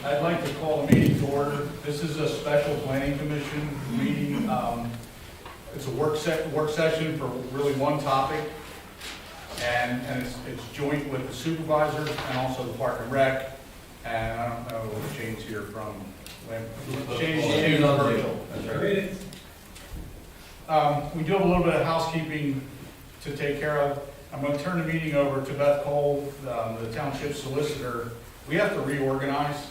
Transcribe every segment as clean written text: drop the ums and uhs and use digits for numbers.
I'd like to call the meeting to order. This is a special planning commission meeting. It's a work session for really one topic, and it's joint with the supervisors and also the park and rec. And I don't know what Shane's here from. Shane's virtual. That's right. We do have a little bit of housekeeping to take care of. I'm going to turn the meeting over to Beth Cole, the township solicitor. We have to reorganize.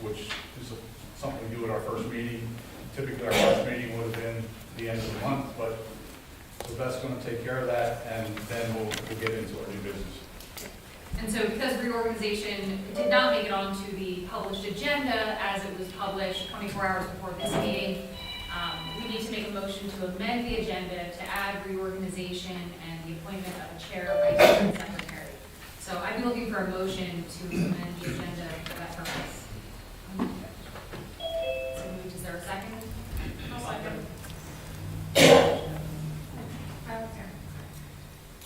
Which is something we do at our first meeting. Typically, our first meeting would have been the end of the month, but Beth's going to take care of that, and then we'll get into our new business. And so because reorganization did not make it onto the published agenda as it was published 24 hours before this meeting, we need to make a motion to amend the agenda to add reorganization and the appointment of a chair, vice chair, and secretary. So I'd be looking for a motion to amend the agenda for that purpose. So moved. Is there a second? I'll second.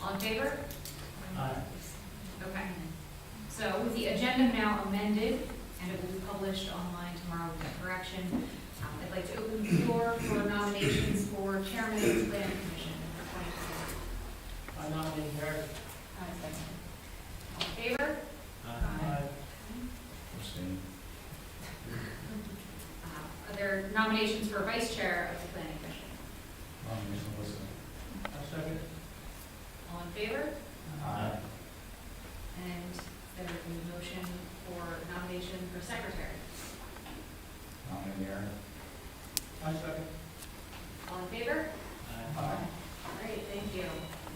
All in favor? Aye. Okay. So with the agenda now amended, and it will be published online tomorrow with that correction, I'd like to open the floor for nominations for chairman of the planning commission for 2020. I nominate Harry. All in favor? Aye. Are there nominations for vice chair of the planning commission? I'll second. All in favor? Aye. And there is a motion for nomination for secretary. I second. All in favor? Aye. All right, thank you.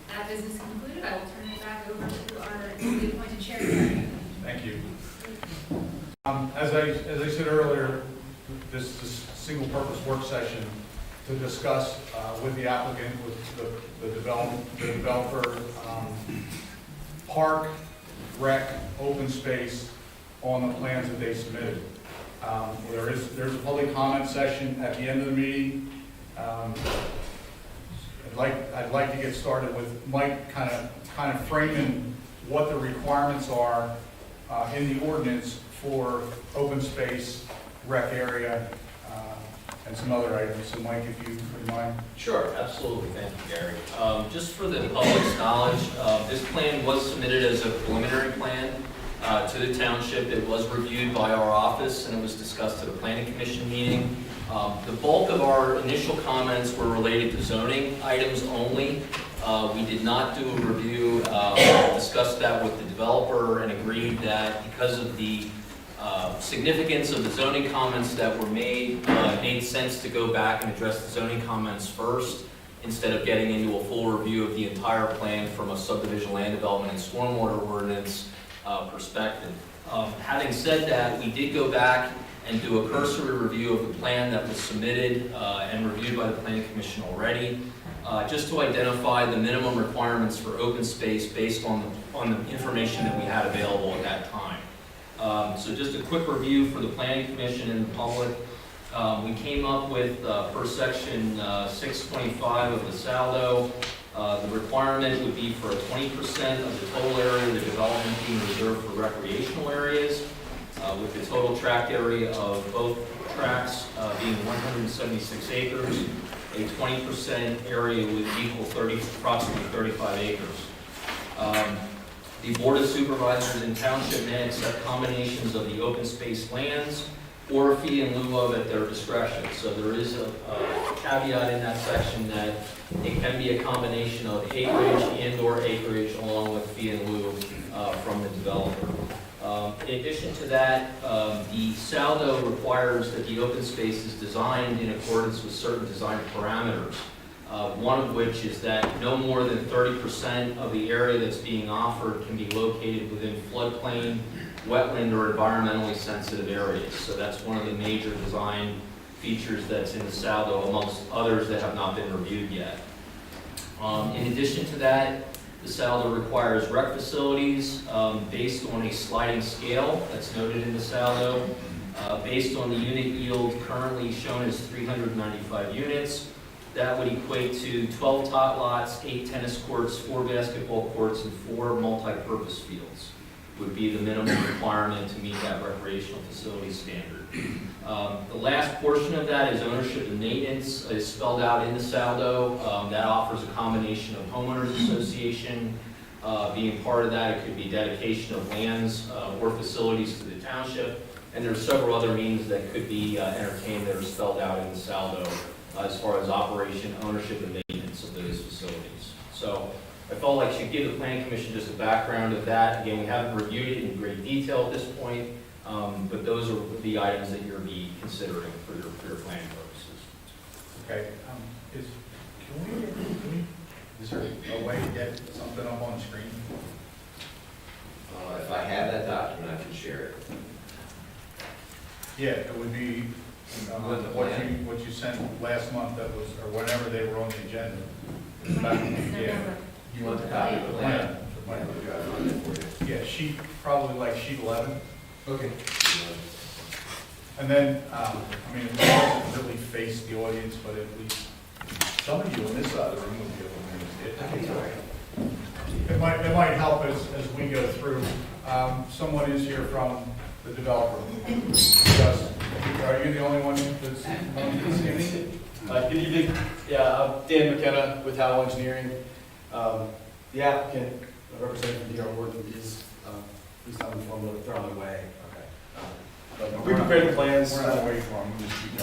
That business concluded, I will turn it back over to our newly appointed chair. Thank you. As I said earlier, this is a single-purpose work session to discuss with the applicant, with the developer, park, rec, open space on the plans that they submitted. There's a public comment session at the end of the meeting. I'd like to get started with Mike kind of framing what the requirements are in the ordinance for open space, rec area, and some other items. So Mike, if you would mind. Sure, absolutely. Thank you, Gary. Just for the public's knowledge, this plan was submitted as a preliminary plan to the township. It was reviewed by our office and it was discussed at a planning commission meeting. The bulk of our initial comments were related to zoning items only. We did not do a review, discussed that with the developer and agreed that because of the significance of the zoning comments that were made, it made sense to go back and address the zoning comments first instead of getting into a full review of the entire plan from a subdivision land development and stormwater ordinance perspective. Having said that, we did go back and do a cursory review of the plan that was submitted and reviewed by the Planning Commission already, just to identify the minimum requirements for open space based on the information that we had available at that time. So just a quick review for the Planning Commission and the public. We came up with, per section 625 of the Saldo, the requirement would be for 20% of the total area of the development being reserved for recreational areas, with the total tract area of both tracts being 176 acres. A 20% area would equal approximately 35 acres. The Board of Supervisors and Township may accept combinations of the open space lands or a fee in lieu of at their discretion. So there is a caveat in that section that it can be a combination of acreage and/or acreage along with fee in lieu from the developer. In addition to that, the Saldo requires that the open space is designed in accordance with certain design parameters. One of which is that no more than 30% of the area that's being offered can be located within floodplain, wetland, or environmentally sensitive areas. So that's one of the major design features that's in the Saldo, amongst others that have not been reviewed yet. In addition to that, the Saldo requires rec facilities based on a sliding scale that's noted in the Saldo, based on the unit yield currently shown as 395 units. That would equate to 12 tot lots, 8 tennis courts, 4 basketball courts, and 4 multi-purpose fields. would be the minimum requirement to meet that recreational facility standard. The last portion of that is ownership and maintenance is spelled out in the saldo. That offers a combination of homeowners association being part of that. It could be dedication of lands or facilities to the township. And there are several other means that could be entertained that are spelled out in the saldo as far as operation, ownership, and maintenance of those facilities. So I felt like I should give the Planning Commission just a background of that. Again, we haven't reviewed it in great detail at this point, but those are the items that you'll be considering for your planning purposes. Okay, is there a way to get something up on the screen? If I have that document, I can share it. Yeah, it would be what you sent last month that was, or whenever they were on the agenda. Yeah. You want the copy of the plan? Plan. I'll try to find it for you. Yeah, probably like sheet 11. Okay. And then, I mean, it doesn't really face the audience, but at least some of you on this side of the room will be able to understand it. It might help as we go through. Someone is here from the developer. Yes. Are you the only one that's on this evening? Good evening. Yeah, I'm Dan McKenna with Howell Engineering. The applicant, representing the D.R. Worthing, is please tell me if I'm they're on their way. But we prepared the plans. We're not waiting for them, we'll just keep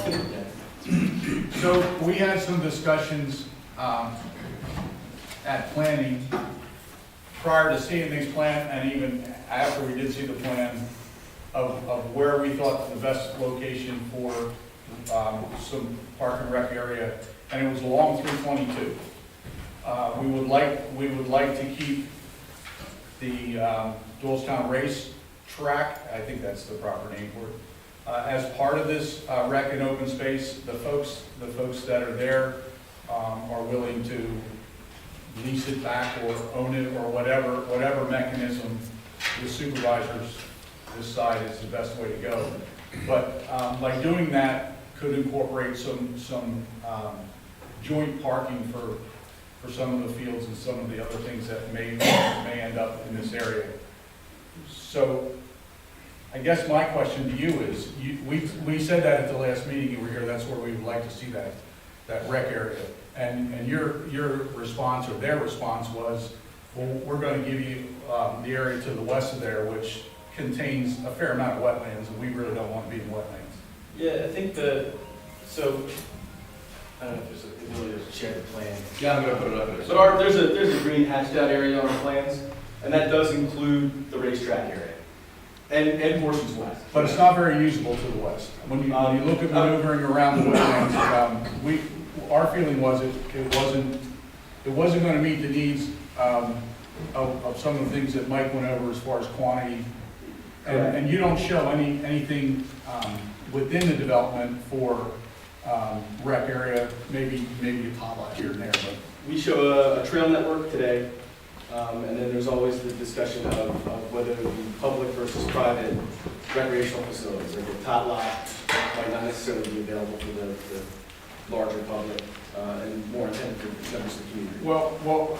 going. So we had some discussions at planning prior to seeing these plans, and even after we did see the plan, of where we thought the best location for some park and rec area, and it was along 322. We would like to keep the Doylestown Race Track, I think that's the proper name for it, as part of this rec and open space. The folks that are there are willing to lease it back or own it or whatever mechanism the supervisors decide is the best way to go. But by doing that could incorporate some joint parking for some of the fields and some of the other things that may end up in this area. So I guess my question to you is, we said that at the last meeting you were here, that's where we would like to see that rec area. And your response or their response was, well, we're going to give you the area to the west of there, which contains a fair amount of wetlands, and we really don't want to be in wetlands. Yeah, I think so I don't know if there's the ability to share the plan. Yeah, I'm going to put it up there. But there's a green hashed out area on our plans, and that does include the racetrack area and portions west. But it's not very usable to the west. When you look at maneuvering around the wetlands, our feeling was it wasn't going to meet the needs of some of the things that Mike went over as far as quantity. And you don't show anything within the development for rec area, maybe a top lot here and there, but We show a trail network today, and then there's always the discussion of whether the public versus private recreational facilities, like a tot lot might not necessarily be available for the larger public, and more intended for members of the community. well,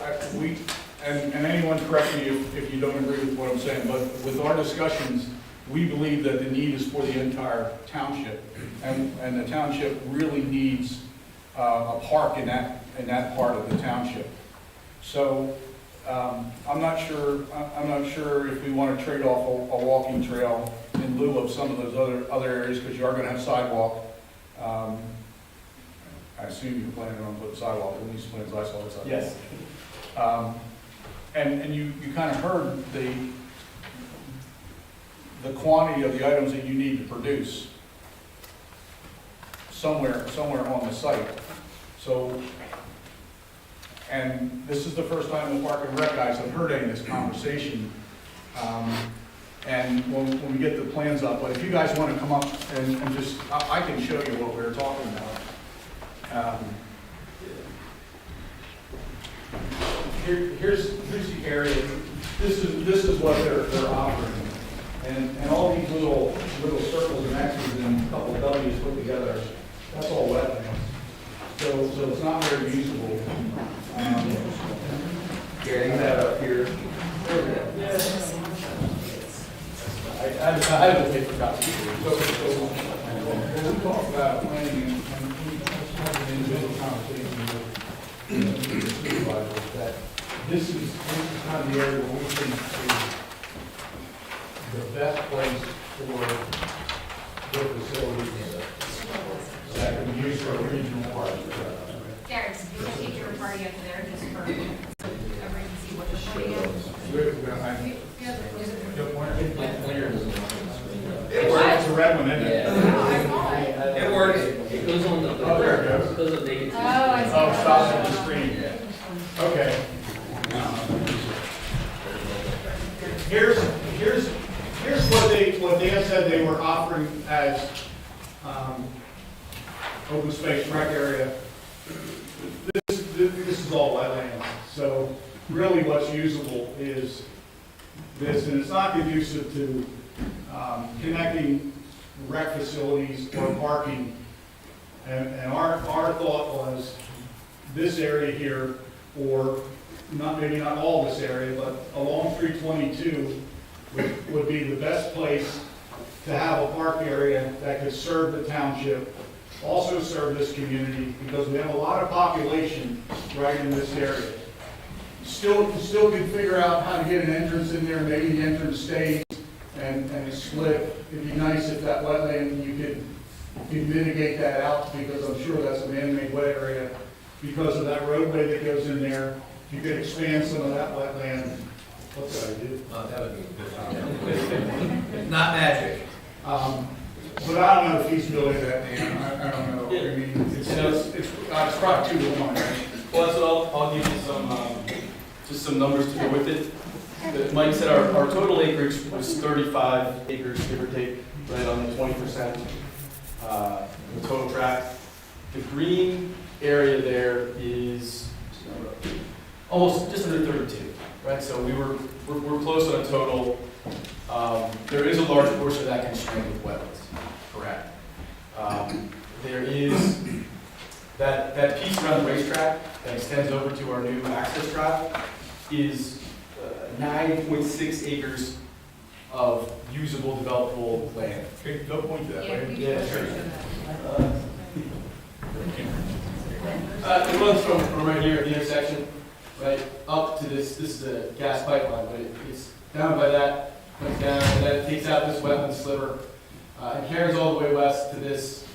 and anyone correct me if you don't agree with what I'm saying, but with our discussions, we believe that the need is for the entire township, and the township really needs a park in that part of the township. So I'm not sure if we want to trade off a walking trail in lieu of some of those other areas, because you are going to have sidewalk. I assume you're planning on putting sidewalk, at least plans I saw the sidewalk. Yes. And you kind of heard the quantity of the items that you need to produce somewhere on the site. So, and this is the first time the Park and Rec guys have heard any of this conversation. And when we get the plans up, but if you guys want to come up and just, I can show you what we were talking about. Here's the area. This is what they're offering, and all these little circles and X's and a couple of W's put together. That's all wetlands. So it's not very usable. Getting that up here. I have the paper copy. When we talk about planning and we have an individual conversation with the supervisors, that this is kind of the area where we think is the best place for their facilities that can be used for a regional park. Garrett, you can take your party up there just for everyone to see what you're putting in. It works. It's a red one, isn't it? Oh, I saw it. It works. It goes on the. Oh, there it goes. Goes on the. Oh, I see. Oh, stop at the screen. Okay. Here's what they have said they were offering as open space rec area. This is all wetlands, so really what's usable is this, and it's not conducive to connecting rec facilities or parking. And our thought was this area here, or maybe not all this area, but along 322 would be the best place to have a park area that could serve the township, also serve this community, because we have a lot of population right in this area. Still can figure out how to get an entrance in there, maybe the entrance stays and it's split. It'd be nice if that wetland, you could mitigate that out, because I'm sure that's a man-made wet area because of that roadway that goes in there. If you could expand some of that wetland, what did I do? That would be good. Not magic. But I don't know the feasibility of that, Dan. I don't know. I mean, it's probably 2 to 1, right? Well, so I'll give you some, just some numbers to go with it. Mike said our total acreage was 35 acres, give or take, right on the 20%, the total tract. The green area there is almost just under 32, right? So we're close on a total. There is a large portion of that constrained with wetlands, correct? There is that piece around the racetrack that extends over to our new access drive is 9.6 acres of usable, developable land. Okay, go point to that, Yeah, right? we Yeah, should sure. show that. It runs from right here at the intersection, right, up to this is a gas pipeline, but it's down by that, comes down, and then it takes out this wetland sliver, and carries all the way west to this,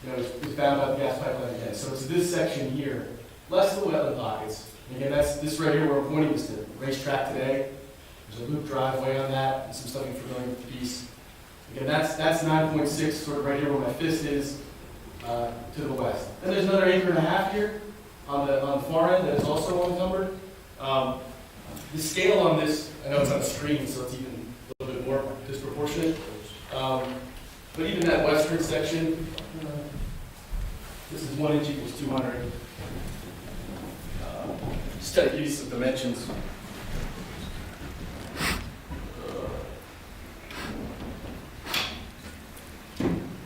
it's bound by the gas pipeline again. So it's this section here, less the wetland pockets. And again, that's this right here where I'm pointing is the racetrack today. There's a loop driveway on that, and some stuff you're familiar with the piece. Again, that's 9.6, sort of right here where my fist is, to the west. Then there's another 1.5 acres here on the far end that is also unencumbered. The scale on this, I know it's on the screen, so it's even a little bit more disproportionate. But even that western section, this is 1 inch equals 200. Just to give you some dimensions.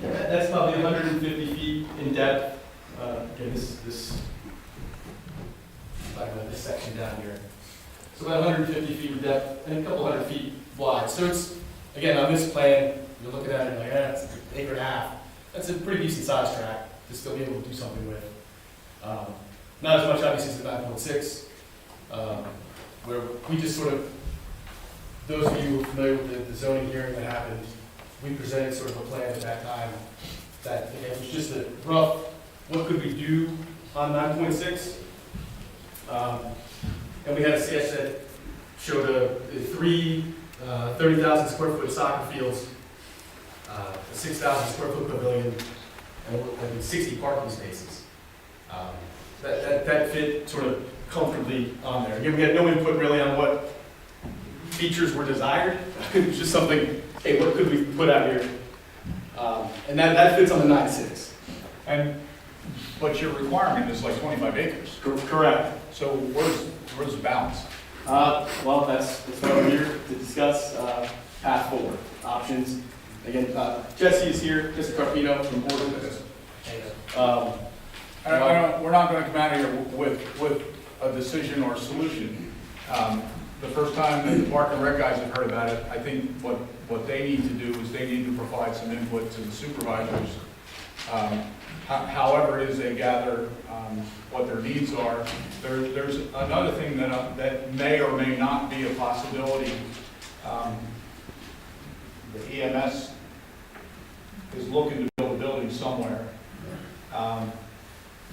That's probably 150 feet in depth. Again, this section down here. So about 150 feet in depth and a couple hundred feet wide. So it's, again, on this plan, you're looking at it like, it's 1.5 acres. That's a pretty decent size tract to still be able to do something with. Not as much, obviously, as the 9.6, where we just sort of, those of you who are familiar with the zoning hearing that happened, we presented sort of a plan at that time that, again, it was just a rough, what could we do on 9.6? And we had a sketch that showed three 30,000 square foot soccer fields, a 6,000 square foot pavilion, and 60 parking spaces. That fit sort of comfortably on there. Again, we had no input really on what features were desired. It was just something, hey, what could we put out here? And that fits on the 9.6. But your requirement is like 25 acres. Correct. So where's the balance? Well, that's why we're here to discuss path forward, options. Again, Jesse is here, Jesse Carpino from Brook. We're not going to come out of here with a decision or a solution. the first time that the Park and Rec guys have heard about it, I think what they need to do is they need to provide some input to the supervisors. However it is they gather what their needs are. There's another thing that may or may not be a possibility. The EMS is looking to build a building somewhere.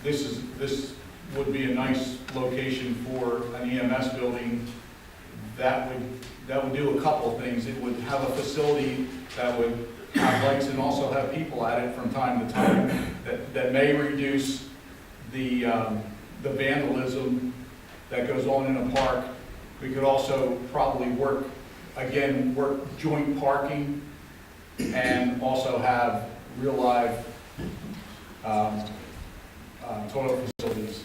This would be a nice location for an EMS building. That would do a couple of things. It would have a facility that would have lights and also have people at it from time to time that may reduce the vandalism that goes on in a park. We could also probably work joint parking and also have real live toilet facilities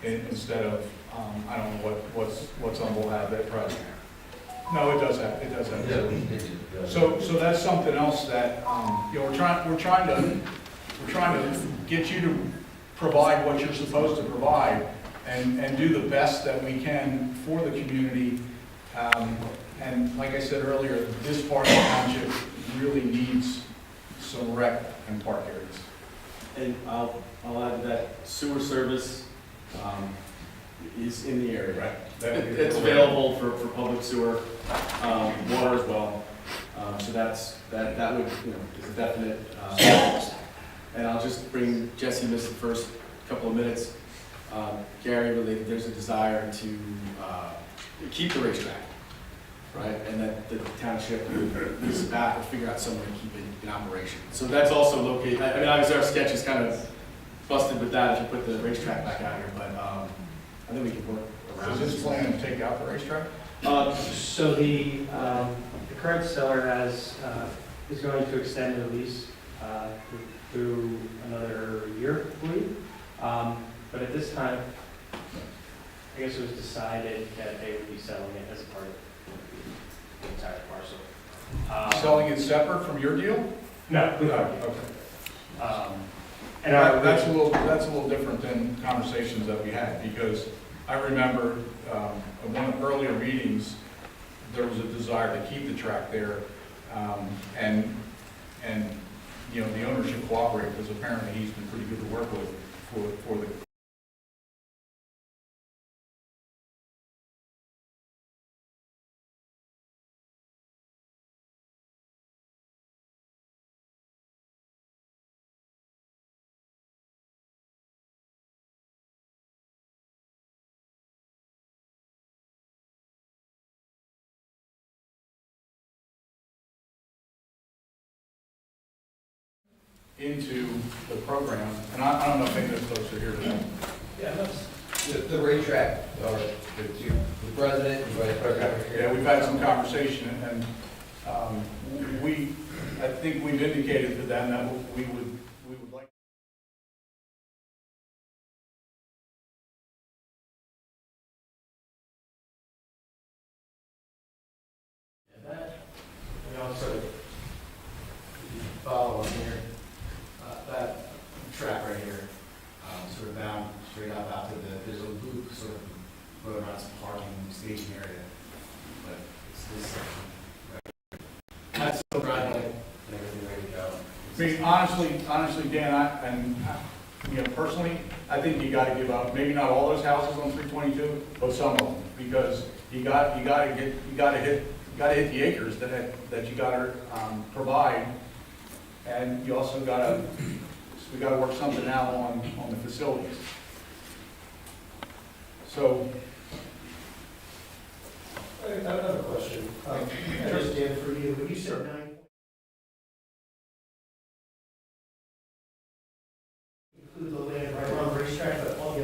instead of, I don't know what's on the lab at present. No, it does have. So that's something else that, we're trying to get you to provide what you're supposed to provide and do the best that we can for the community. And like I said earlier, this part of the township really needs some rec and park areas. And I'll add that sewer service is in the area. Right. It's available for public sewer, water as well. So that would, is a definite. And I'll just bring Jesse in this the first couple of minutes. Gary, really, there's a desire to keep the racetrack, right? And that the township lease it back or figure out some way to keep it in operation. So that's also located, I mean, obviously our sketch is kind of busted with that if you put the racetrack back out here, but I think we can work around. Is this plan to take out the racetrack? So the current seller is going to extend their lease through another year, I believe. But at this time, I guess it was decided that they would be selling it as a part of the entire parcel. Selling it separate from your deal? No, we are. Okay. And our That's a little different than conversations that we had, because I remember in one of the earlier meetings, there was a desire to keep the track there, and the ownership cooperated, because apparently he's been pretty good to work with for the. Into the program, and I don't know if any of those folks are here today. Yeah, the racetrack, or the president, and vice president. Yeah, we've had some conversation, and I think we've indicated to them that we would like. And that, also, follow on here, that track right here, sort of down, straight up out to there's a loop sort of going around some parking staging area. But it's this section, right? That's still driveway and everything ready to go. I mean, honestly, Dan, personally, I think you got to give up. Maybe not all those houses on 322, but some of them, because you got to hit the acres that you got to provide, and you also we got to work something out on the facilities. So. I have a question. Just Dan, for you, when you said 9. Include the land right around the racetrack, but all the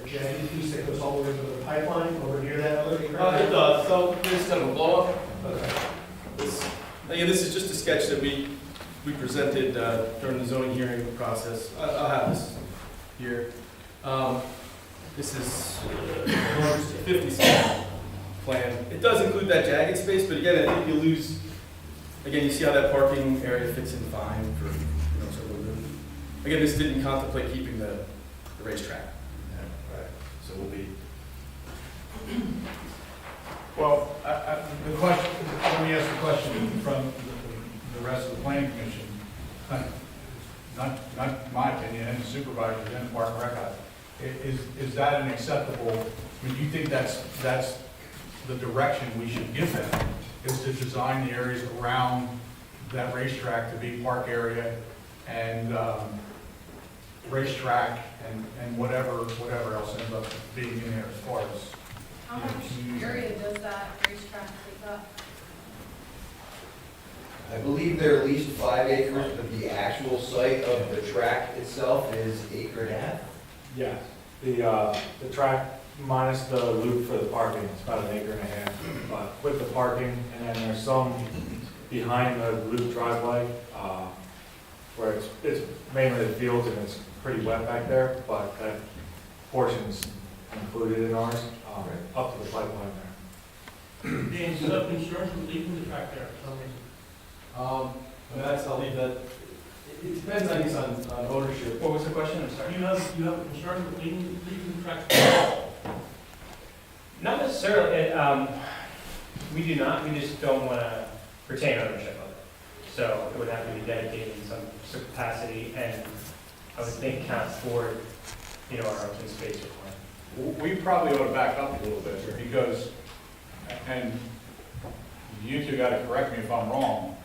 jagged piece that goes all the way to the pipeline over near that other acre? It does. So there's kind of a blow up. Okay. Again, this is just a sketch that we presented during the zoning hearing process. I'll have this here. This is 50 plan. It does include that jagged space, but again, I think you lose. Again, you see how that parking area fits in fine for sort of room. Again, this didn't contemplate keeping the racetrack. Right. So we'll be. Well, the question, let me ask the question from the rest of the planning commission. Not my opinion, and the supervisors and the park and rec. Is that an acceptable, I mean, do you think that's the direction we should give them? Is to design the areas around that racetrack to be park area and racetrack and whatever else ends up being in there as far as. How much area does that racetrack take up? I believe there are at least 5 acres, but the actual site of the track itself is 1.5 acres. Yeah, the track minus the loop for the parking, it's about 1.5 acres, but with the parking, and then there's some behind the loop driveway, where it's mainly the fields and it's pretty wet back there, but that portion's included in ours, up to the pipeline there. Dan, you have concerns with leaving the track there for some reason? And that's, I'll leave that, it depends, I guess, on ownership. What was the question? I'm sorry. You have a concern with leaving the track there? Not necessarily, we do not, we just don't want to retain ownership of it. So it would have to be dedicated in some capacity, and I would think count toward, our open space requirement. We probably ought to back up a little bit because, and you two got to correct me if I'm wrong,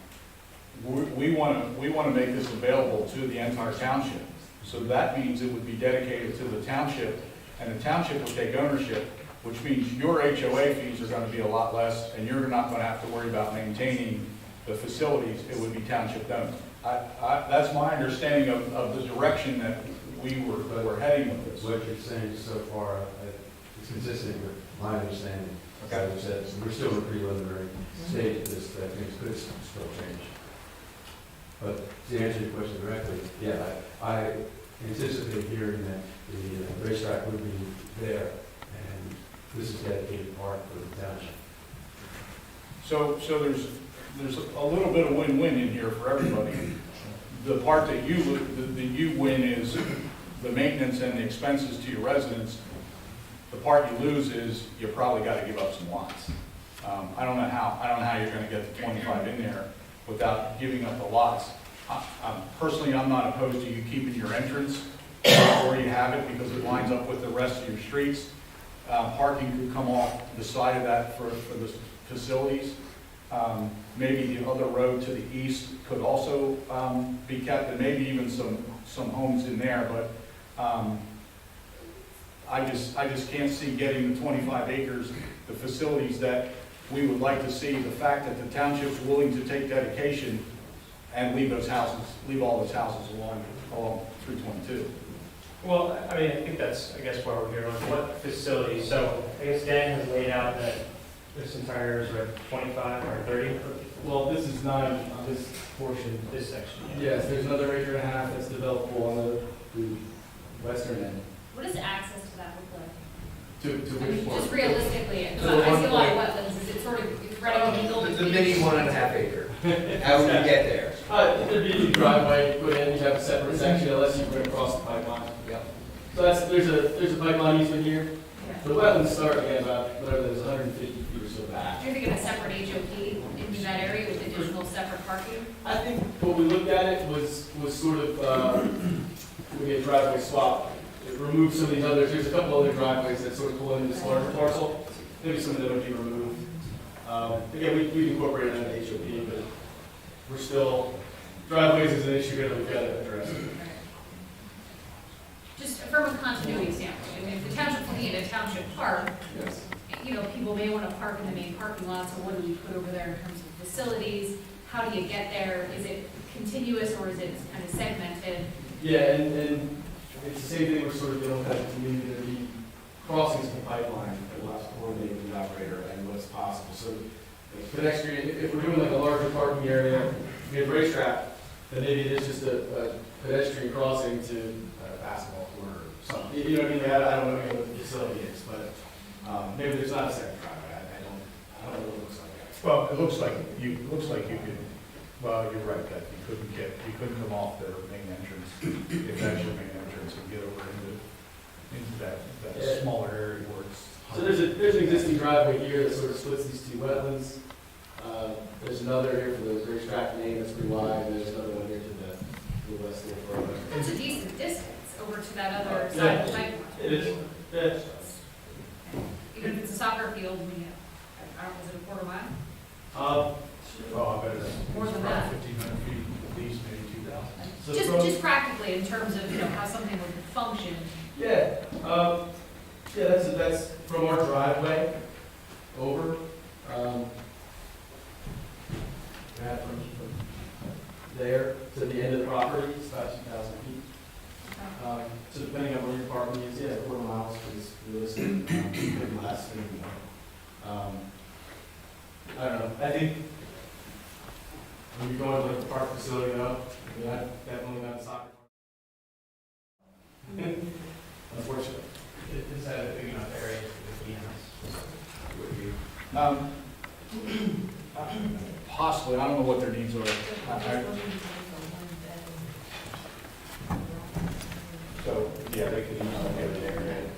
we want to make this available to the entire township. So that means it would be dedicated to the township, and the township will take ownership, which means your HOA fees are going to be a lot less, and you're not going to have to worry about maintaining the facilities. It would be township owned. That's my understanding of the direction that we're heading with this. What you're saying so far is consistent with my understanding. Okay. As I said, we're still in a preliminary stage of this, that things could still change. But to answer your question directly, yeah, I anticipate hearing that the racetrack would be there, and this is dedicated park for the township. So there's a little bit of win-win in here for everybody. The part that you win is the maintenance and the expenses to your residents. The part you lose is you probably got to give up some lots. I don't know how you're going to get the 25 in there without giving up the lots. Personally, I'm not opposed to you keeping your entrance where you have it because it lines up with the rest of your streets. Parking could come off the side of that for the facilities. Maybe the other road to the east could also be kept, and maybe even some homes in there, but I just can't see getting the 25 acres, the facilities that we would like to see, the fact that the township's willing to take dedication and leave all those houses along 322. Well, I mean, I think that's, why we're here, on what facilities. So I guess Dan has laid out that this entire is what, 25 or 30? Well, this is not on this portion. This section. Yes, there's another 1.5 acres that's developable on the western end. What does access to that look like? To I mean, which part? just realistically, To because the I see a lot of one wetlands, is it sort of, it's ready to be built? The mini 1.5 acre. How would we get there? There'd be a driveway put in, you have a separate section unless you bring across the pipeline. Yep. So there's a pipeline easement here. Yeah. The wetlands start again about, whatever, there's 150 feet or so back. Do you think of a separate HOP into that area with additional separate parking? I think what we looked at it was sort of, maybe a driveway swap. It removed some of these others, there's a couple other driveways that sort of pull into this larger parcel. Maybe some of them would be removed. Again, we've incorporated that in the HOP, but we're still, driveways is an issue that we've got to address. Just from a continuity standpoint, I mean, if the township's looking at a township park, Yes. People may want to park in the main parking lot, so what do we put over there in terms of facilities? How do you get there? Is it continuous or is it kind of segmented? Yeah, and it's the same thing we're sort of dealing with as a community, that the crossings of the pipeline that will have to coordinate with the operator and what's possible. So pedestrian, if we're doing like a larger parking area, we have racetrack, then maybe it is just a pedestrian crossing to a basketball court or something. You know what I mean? I don't know what the facility is, but maybe there's not a second driveway. I don't know what it looks like. Well, it looks like you could, well, you're right, that you couldn't come off their main entrance, if that's your main entrance, and get over into into that Yeah. smaller area where it's. So there's an existing driveway here that sort of splits these two wetlands. There's another here for the racetrack lane that's pretty wide, and there's another one here to the west a little further. That's a decent distance over to that other Yeah. side of the pipeline. It is, yeah. Even if it's a soccer field, I mean, I don't, is it a quarter mile? Oh, I bet it's. More than that. 1,500 feet, at least maybe 2,000. So Just, from- just practically in terms of, how something would function. Yeah, that's from our driveway over. That from there to the end of the property, it's about 2,000 feet. So depending on where your parking is, yeah, 4 miles is realistic, maybe less, maybe more. I don't know, I think when you go into like the park facility, I definitely not a soccer. Unfortunately. Is that a big enough area for the Possibly, I don't know what their needs are. So, yeah, they could use that area.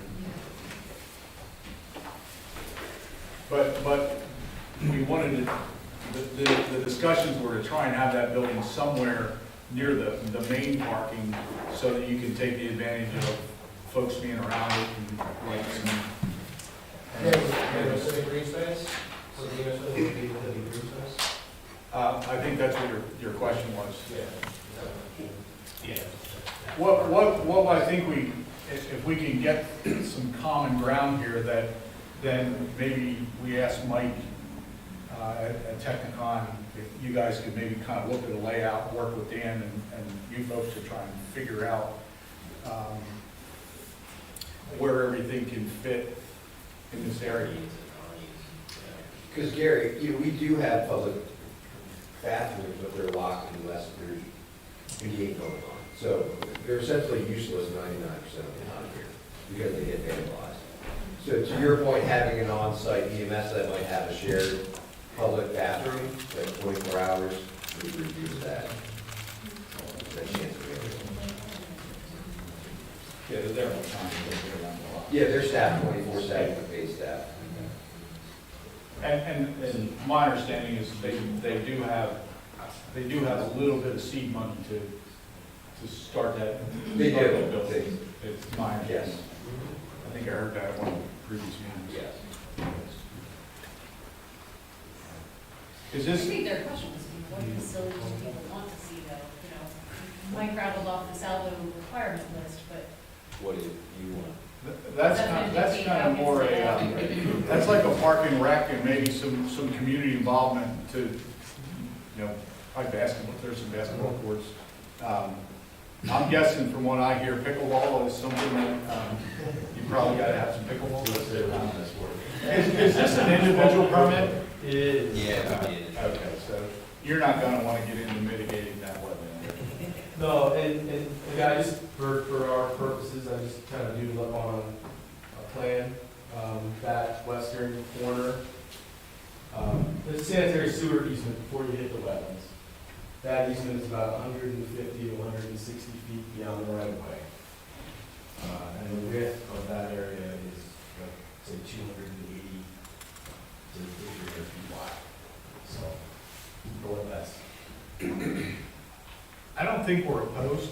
But we wanted to, the discussions were to try and have that building somewhere near the main parking so that you can take the advantage of folks being around it and lights and. green space? So the green space? I think that's what your question was. Yeah. What I think if we can get some common ground here, that then maybe we ask Mike at Technicon, if you guys could maybe kind of look at the layout, work with Dan and you folks to try and figure out where everything can fit in this area. Because Gary, we do have public bathrooms, but they're locked unless there's a gate going on. So they're essentially useless 99% of the time here because they get vandalized. So to your point, having an on-site EMS that might have a shared public bathroom, like 24 hours, would reduce that chance of vandalism. Yeah, they're there all the time. They're around a lot. Yeah, they're staffed 24/7 with paid staff. And my understanding is they do have a little bit of seed money to start that. They start that do. building. It's my Yes. I think I heard that at one of the previous meetings. Yes. Is I this, think their question was, what facilities do people want to see though, Mike rattled off the salvo requirement list, but What do you want? that's kind of more that's like a park and rec and maybe some community involvement to, like basketball, there's some basketball courts. I'm guessing from what I hear, pickleball is something that you probably got to have some pickleball. Is this an individual permit? It is. Yeah, it is. Okay, so you're not going to want to get into mitigating that wetland. No, and yeah, just for our purposes, I just kind of doodled up on a plan, that western corner. There's a sanitary sewer easement before you hit the wetlands. That easement is about 150 to 160 feet beyond the right of way. And the width of that area is, say, 280 to 300 feet wide. So, for what that's. I don't think we're opposed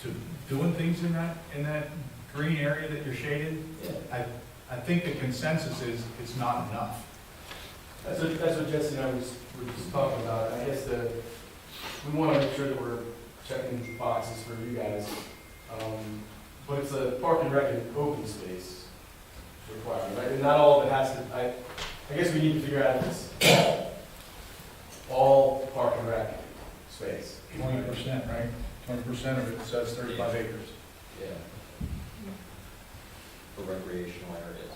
to doing things in that green area that you're shaded. Yeah. I think the consensus is it's not enough. That's what Jesse and I were just talking about. I guess we want to make sure that we're checking boxes for you guys. But it's a park and rec and open space requirement, right? And not all of it has to, I guess we need to figure out if it's all park and rec space. 20%, right? 20% of it says 35 acres. Yeah. For recreational areas.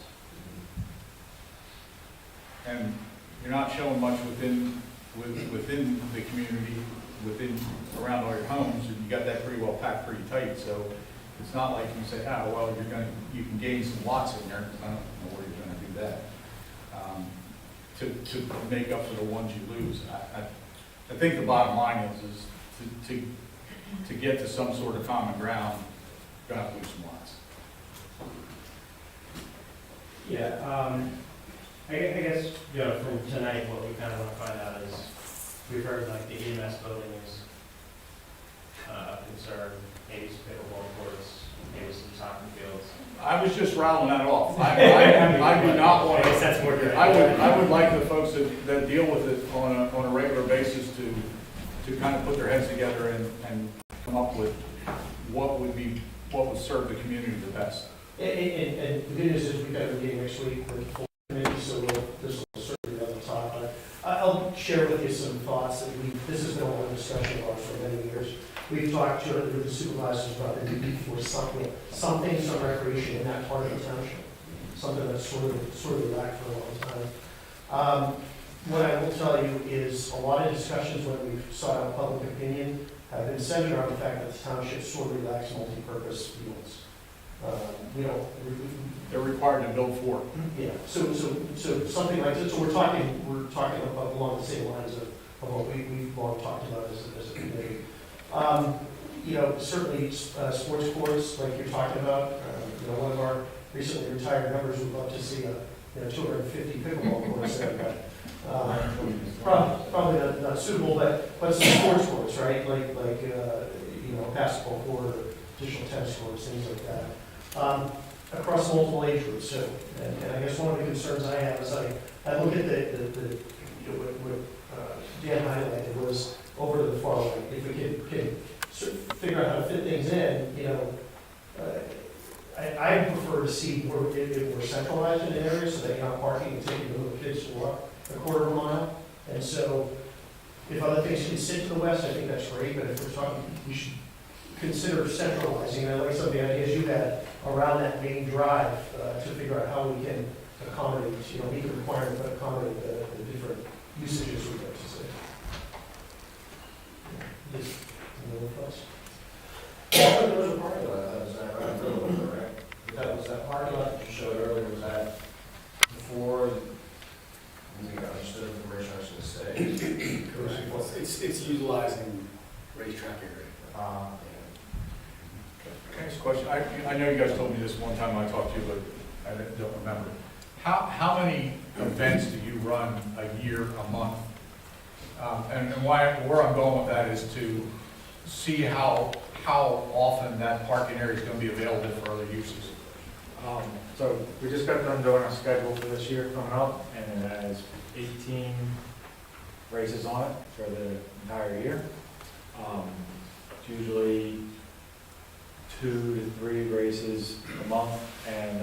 And you're not showing much within the community, around all your homes, and you got that pretty well packed pretty tight, so it's not like you say, well, you can gain some lots in there, I don't know where you're gonna do that, to make up for the ones you lose. I think the bottom line is to get to some sort of common ground, you're gonna have to lose some lots. Yeah, I guess, you know, from tonight, what we kind of want to find out is, we've heard like the EMS building is a concern, maybe some pickleball courts, maybe some soccer fields. I was just rattling that off. I do not want I guess to, that's more good. I would like the folks that deal with it on a regular basis to kind of put their heads together and come up with what would serve the community the best. And the good news is we've got a meeting next week with the full committee, so this will certainly be on the top. But I'll share with you some thoughts that this has been a long discussion of ours for many years. We've talked to the supervisors about the need for some recreation in that part of the township, something that's sort of lacked for a long time. What I will tell you is a lot of discussions when we've sought out public opinion have been centered around the fact that the township sorely lacks multi-purpose fields. They're required to build for. Yeah, so something like this, so we're talking about along the same lines of what we've long talked about as a committee. Certainly, sports courts, like you're talking about, one of our recently retired members would love to see 250 pickleball courts there, but probably not suitable, but some sports courts, right? Like basketball court or additional tennis courts, things like that. Across multiple age groups too. And I guess one of the concerns I have is I look at what Dan highlighted was over to the far right. If we can figure out how to fit things in, I prefer to see it more centralized in an area so that you're not parking and taking the little kids to walk a quarter of a mile. And so if other things can sit to the west, I think that's great, but if we're talking, we should consider centralizing. I like some of the ideas you had around that main drive to figure out how we can accommodate, meet the requirement, but accommodate the different usages we'd like to see. Just another thoughts? There was a parking lot that was that right middle, correct? That was that parking lot that you showed earlier, was that before we understood information I was going to say? It's utilizing racetrack area. Can I ask a question? I know you guys told me this one time I talked to you, but I don't remember. How many events do you run a year, a month? And where I'm going with that is to see how often that parking area is going to be available for other uses. So we just got done doing our schedule for this year coming up, and it has 18 races on it for the entire year. It's usually 2 to 3 races a month, and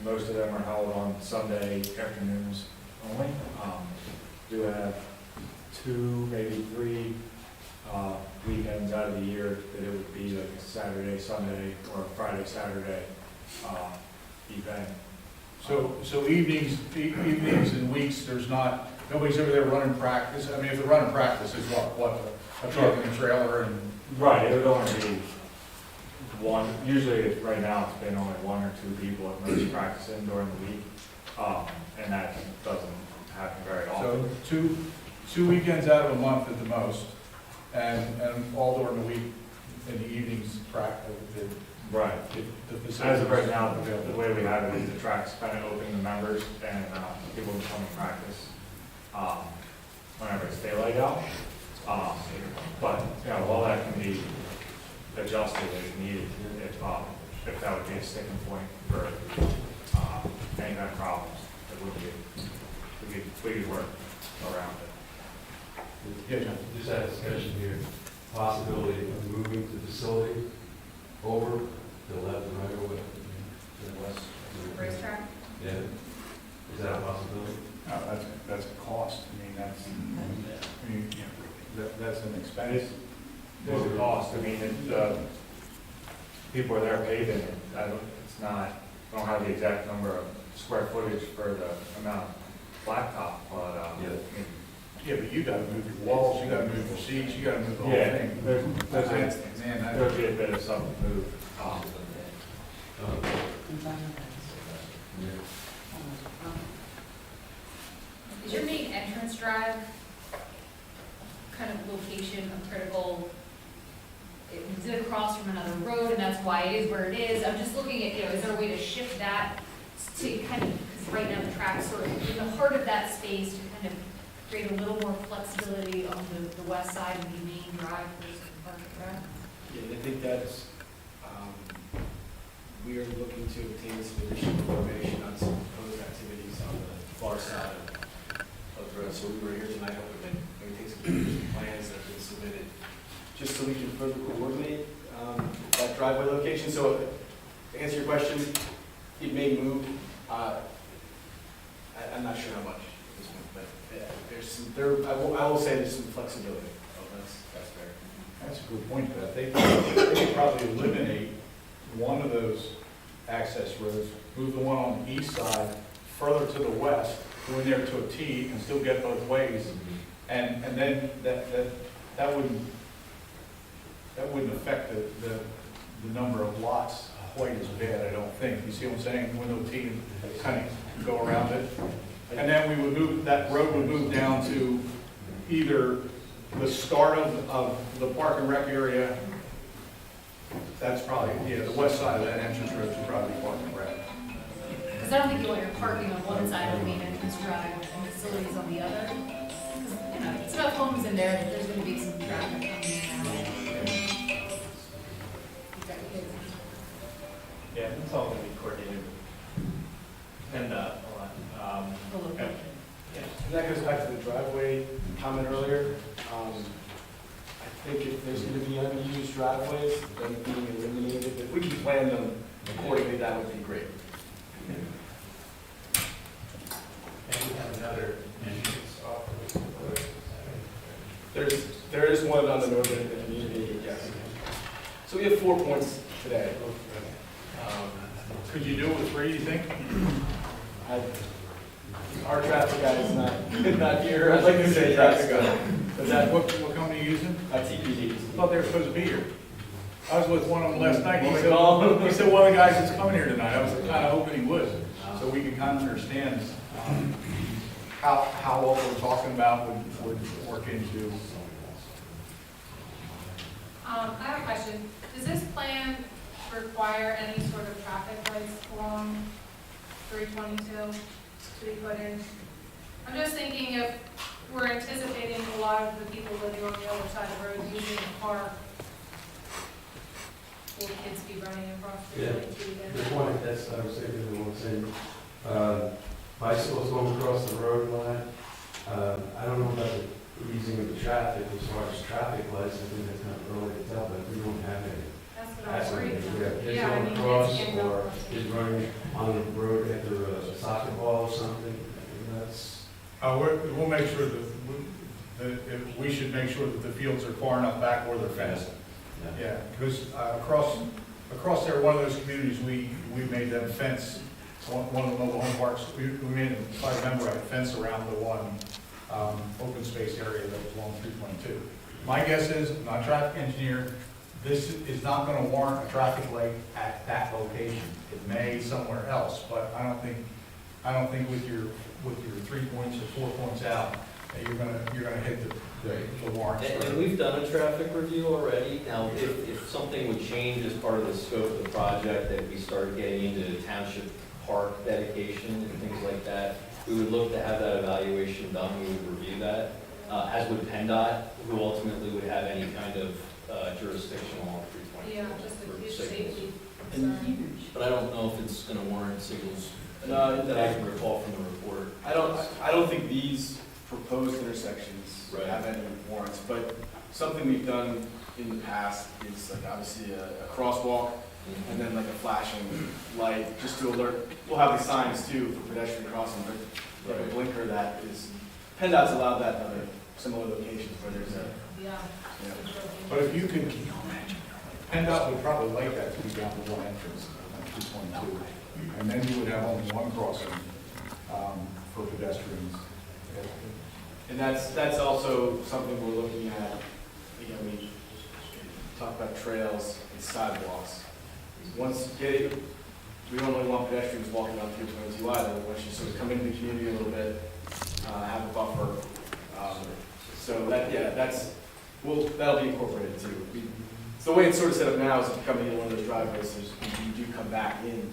most of them are held on Sunday afternoons only. Do have 2, maybe 3 weekends out of the year that it would be like a Saturday, Sunday, or a Friday, Saturday event. So evenings and weeks, nobody's ever there running practice. I mean, if they're running practice, it's what, a truck and a trailer and. Right, it would only be one, usually right now it's been only 1 or 2 people at most practicing during the week, and that doesn't happen very often. So two weekends out of a month at the most, and all during the week, in the evenings, practice. Right. As of right now, the way we have it is the track's kind of open to members, and people can come and practice whenever it's daylight out. But, all that can be adjusted if needed, if that would be a sticking point for any kind of problems, we could work around it. Yeah, John. Just had a discussion here, possibility of moving the facility over to the left and right over to the west. Racetrack? Yeah, is that a possibility? No, that's a cost. I mean, that's an expense. There's a cost, people are there paving it, it's not, I don't have the exact number of square footage for the amount of blacktop, but, Yeah, but you gotta move your walls, you gotta move your seats, you gotta move the whole yeah, thing. there'd be a bit of something to move. Is your main entrance drive kind of location a critical is it across from another road, and that's why it is where it is? I'm just looking at, is there a way to shift that to kind of, because right now the track's sort of in the heart of that space to kind of create a little more flexibility on the west side of the main drive versus Park and Rec? Yeah, I think that's, we are looking to obtain some additional information on some proposed activities on the far side of the road. So we were here tonight hoping that maybe take some plans that have been submitted, just so we can further coordinate that driveway location. So to answer your question, it may move. I'm not sure how much at this point, but there's some, I will say there's some flexibility. Oh, that's fair. That's a good point, but they could probably eliminate one of those access roads, move the one on the east side further to the west, go in there to a T and still get both ways. And then that wouldn't affect the number of lots quite as bad, I don't think. You see what I'm saying? Window T and kind of go around it. And then we would move, that road would move down to either the start of the Park and Rec area. That's probably, the west side of that entrance road should probably be Park and Rec. Because I don't think you want your parking on one side of the main entrance drive and facilities on the other. 'Cause, it's enough homes in there that there's gonna be some traffic coming in and out. You've got kids. Yeah, it's all gonna be coordinated. And, a lot. The location. And that goes back to the driveway comment earlier. I think if there's going to be unused driveways, them being eliminated, if we can plan them accordingly, that would be great. And we have another entrance off of this. There is one on the northern end of the community, yes. So we have 4 points today. Could you do it with 3, you think? Our traffic guy is not here. I'd like to say traffic guy. Is that What company are you using? TPD? I thought they were supposed to be here. I was with one of them last night. Want me to call him? He said one of the guys that's coming here tonight. I was kind of hoping he would, so we can kind of understand how what we're talking about would work into. I have a question. Does this plan require any sort of traffic lights along 322 to be put in? I'm just thinking if we're anticipating a lot of the people living on the other side of the road using the park, will kids be running across 322 then? The point, that's, I was thinking the one thing, bicycles going across the road line, I don't know about the easing of the traffic, as far as traffic lights, I think that's not really to tell, but we don't have any. That's what I was worried We about. have kids Yeah, I going mean, across, kids can go or across. kids running on the road after a soccer ball or something, and that's, We'll make sure that we should make sure that the fields are far enough back where they're fenced. Yeah, because across there, one of those communities, we made them fence, one of the mobile home parks, we made them, if I remember right, fence around the one open space area that was along 322. My guess is, I'm not a traffic engineer, this is not going to warrant a traffic light at that location. It may somewhere else, but I don't think with your 3 points or 4 points out, that you're gonna hit the warrant. And we've done a traffic review already. Now, if something would change as part of the scope of the project, that we started getting into the township park dedication and things like that, we would look to have that evaluation done, we would review that, as would PennDOT, who ultimately would have any kind of jurisdiction along 320. Yeah, just a for huge signals. safety And- concern. But I don't know if it's gonna warrant signals, No, that I can recall from the report. I don't think these proposed intersections Right. have any warrants, but something we've done in the past is like obviously a crosswalk and then like a flashing light, just to alert. We'll have the signs too for pedestrian crossing, but like a blinker that is, PennDOT's allowed that in other similar locations where there's a, Yeah. you know, But if you can, PennDOT would probably like that to be down to one entrance on 222. And then you would have only one crossing for pedestrians. and that's also something we're looking at. Again, we talk about trails and sidewalks. Once you get it, we don't really want pedestrians walking on 322 either. Once you sort of come into the community a little bit, have a buffer. So that'll be incorporated too. So the way it's sort of set up now is if you come in one of those driveways, you do come back in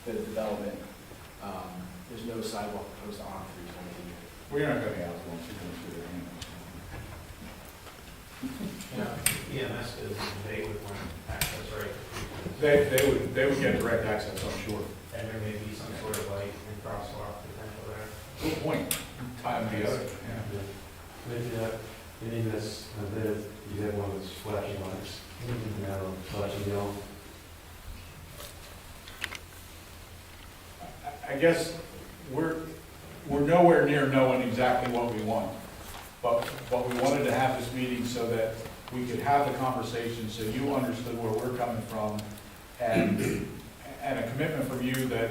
the development. There's no sidewalk proposed on 320. We're not gonna be out once you're going through there anyway. EMS is, they would want access, right? They would get direct access, I'm sure. And there may be some sort of light and crosswalk potential there. Good point. Time the other, yeah. Maybe in this, you have one of those flashing lights, flashing yellow. I guess we're nowhere near knowing exactly what we want. But we wanted to have this meeting so that we could have the conversation, so you understood where we're coming from, and a commitment from you that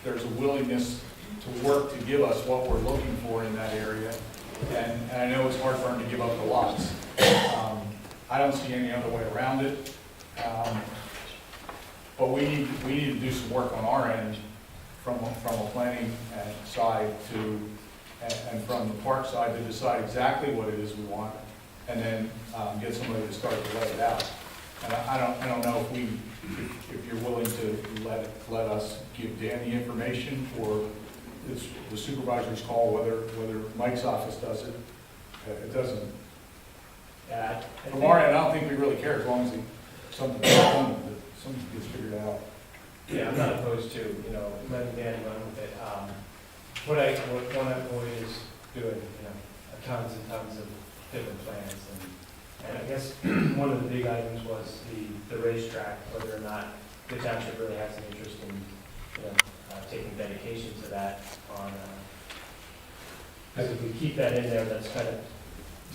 there's a willingness to work to give us what we're looking for in that area. And I know it's hard for them to give up the lots. I don't see any other way around it. But we need to do some work on our end from a planning side and from the park side to decide exactly what it is we want, and then get somebody to start to lay it out. And I don't know if you're willing to let us give Dan the information, or it's the supervisor's call whether Mike's office does it. It doesn't. Yeah, From our end, I don't think we really care as long as something gets figured out. Yeah, I'm not opposed to, letting Danny run with it. What I want to avoid is doing, tons and tons of different plans. And I guess one of the big items was the racetrack, whether or not the township really has an interest in, taking dedication to that on, because if we keep that in there, that's kind of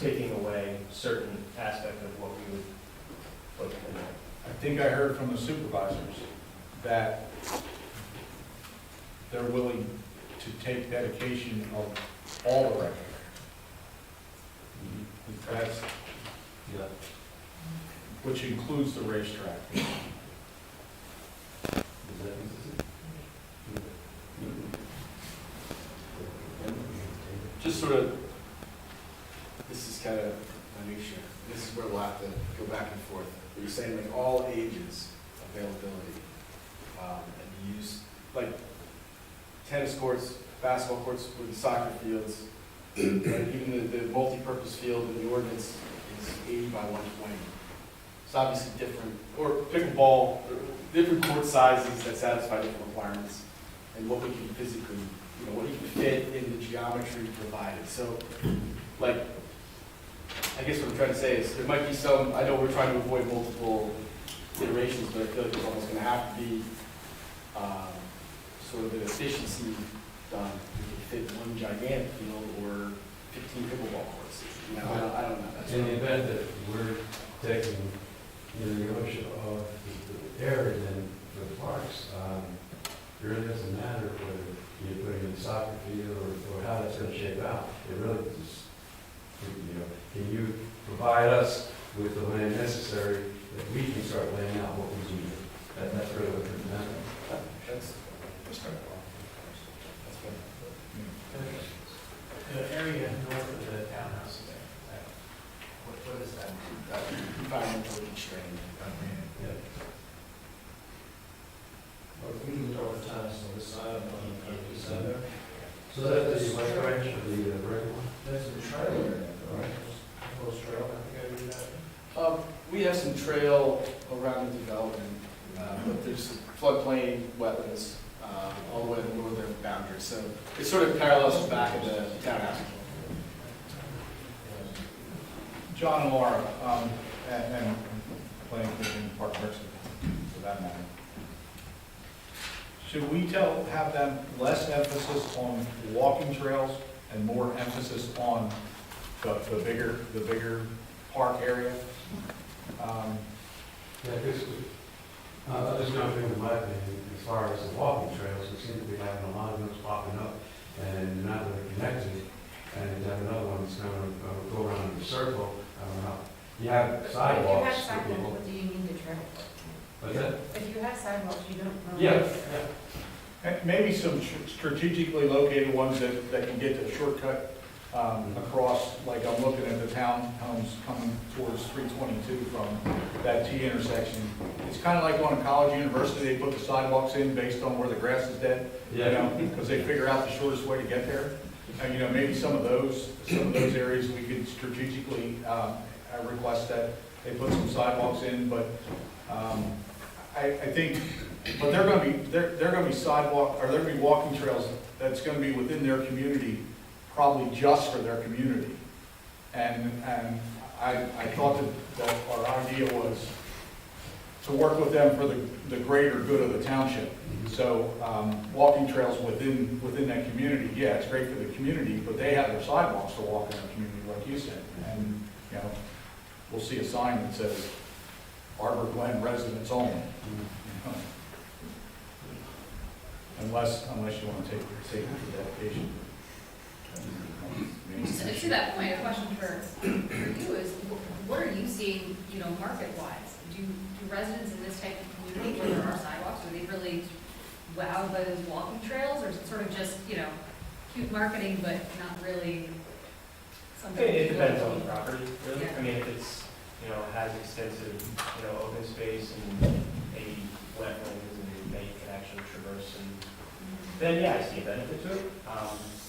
taking away certain aspect of what we would put in there. I think I heard from the supervisors that they're willing to take dedication of all the record. That's, Yeah. which includes the racetrack. Is that consistent? Just sort of, this is kind of minutia. This is where we'll have to go back and forth. But you're saying like all ages availability, and use, like tennis courts, basketball courts, with the soccer fields, and even the multi-purpose field in the ordinance is 80 by 120. It's obviously different, or pickleball, different court sizes that satisfy different requirements, and what we can physically, what you can fit in the geometry provided. So, like, I guess what I'm trying to say is there might be some, I know we're trying to avoid multiple iterations, but I feel like there's almost going to have to be sort of an efficiency done. We could fit one gigantic field or 15 pickleball courts. I don't know. That's In the event that we're taking the ownership of the area then for the parks, it really doesn't matter whether you're putting in a soccer field or how that's going to shape out. It really just, can you provide us with the land necessary that we can start laying out what we need? That's really what it matters. That's fair. The area north of the townhouse there, what is that? Environmentally constrained. Or if we moved over tennis on this side, on the east side there. So that's the west branch of the regular one? That's the trail area, right? Close trail, I think I read that. We have some trail around the development, but there's floodplain, wetlands, all the way to the northern boundary. So it sort of parallels the back of the townhouse. John and Laura, and planning commission, park person, for that matter. Should we have them less emphasis on walking trails and more emphasis on the bigger park area? Yeah, because there's nothing in my opinion, as far as the walking trails, we seem to be having a lot of those popping up, and they're not really connected. And you have another one that's going to go around in a circle. I don't know. You have sidewalks. If you have for sidewalks, people. what do you need the trail for? What's that? If you have sidewalks, you don't know. Yeah. And maybe some strategically located ones that can get the shortcut across, like I'm looking at the townhomes coming towards 322 from that T intersection. It's kind of like on a college university, they put the sidewalks in based on where the grass is dead, you know, because they figure out the shortest way to get there. And, you know, maybe some of those areas we could strategically request that they put some sidewalks in, but I think, but they're going to be sidewalk, or they're going to be walking trails that's going to be within their community, probably just for their community. And I thought that our idea was to work with them for the greater good of the township. So walking trails within that community, yeah, it's great for the community, but they have their sidewalks to walk in their community, like you said. And, you know, we'll see a sign that says Arbor Glen residents only. Unless you want to take it to dedication. Just to that point, a question for you is, what are you seeing, you know, market-wise? Do residents in this type of community, where there are sidewalks, are they really wowed by those walking trails, or is it sort of just, you know, cute marketing, but not really something? It depends on the property, really. Yeah. I mean, if it's, you know, has extensive, you know, open space and maybe wetlands and they can actually traverse, and then, yeah, I see a benefit to it.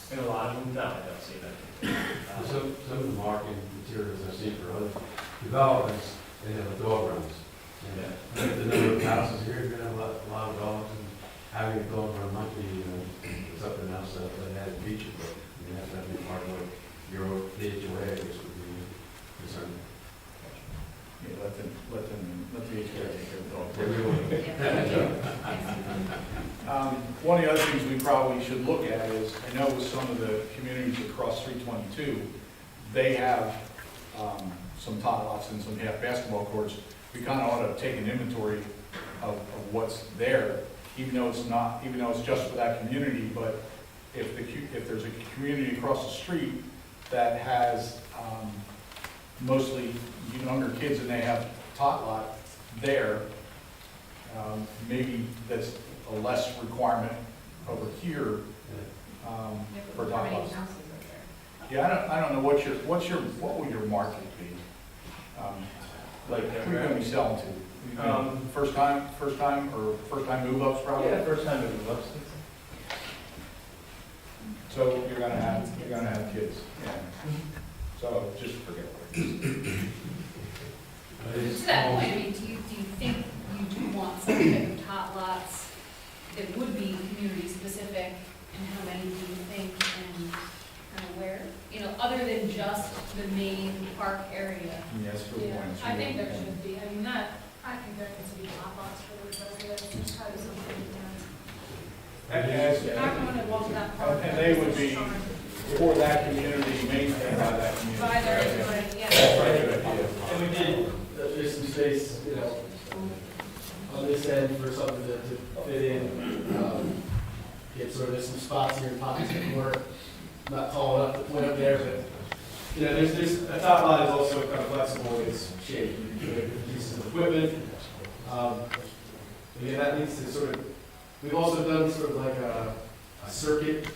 And a lot of them, no, I don't see a benefit to it. Some of the marketing materials I've seen for other developments, they have dog runs. Yeah. And the number of houses here, you're gonna have a lot of dogs, and having a dog run might be, something else that has featured, but you have to be part of what your HOA, I guess, would be concerned. Yeah, let the HOA take care of the dog. Everyone. One of the other things we probably should look at is, I know with some of the communities across 322, they have some tot lots and some half basketball courts. We kind of ought to take an inventory of what's there, even though it's just for that community. But if there's a community across the street that has mostly younger kids and they have tot lot there, maybe that's a less requirement over here for tot lots. Yeah, I don't know what will your market be? Like, who are you gonna be selling to? First time move-ups probably? Yeah, first time it looks. So you're gonna have kids, yeah. So just forget what it is. To that point, I mean, do you think you do want some type of tot lots that would be community specific, and how many do you think, and kind of where? You know, other than just the main park area. Yes, good Yeah, point. I think there should be, I mean, I think there needs to be hot lots for the residents, just kind of something, And I'm going to walk that park. And they would be for that community, maintained by that community. By their, yeah. That's right, good idea. And we did, there's some space, on this end for something to fit in. Get sort of, there's some spots here in pockets that work, not tall enough to put up there, but, there's, a top lot is also kind of flexible in its shape. You can put different pieces of equipment. Again, that needs to sort of, we've also done sort of like a circuit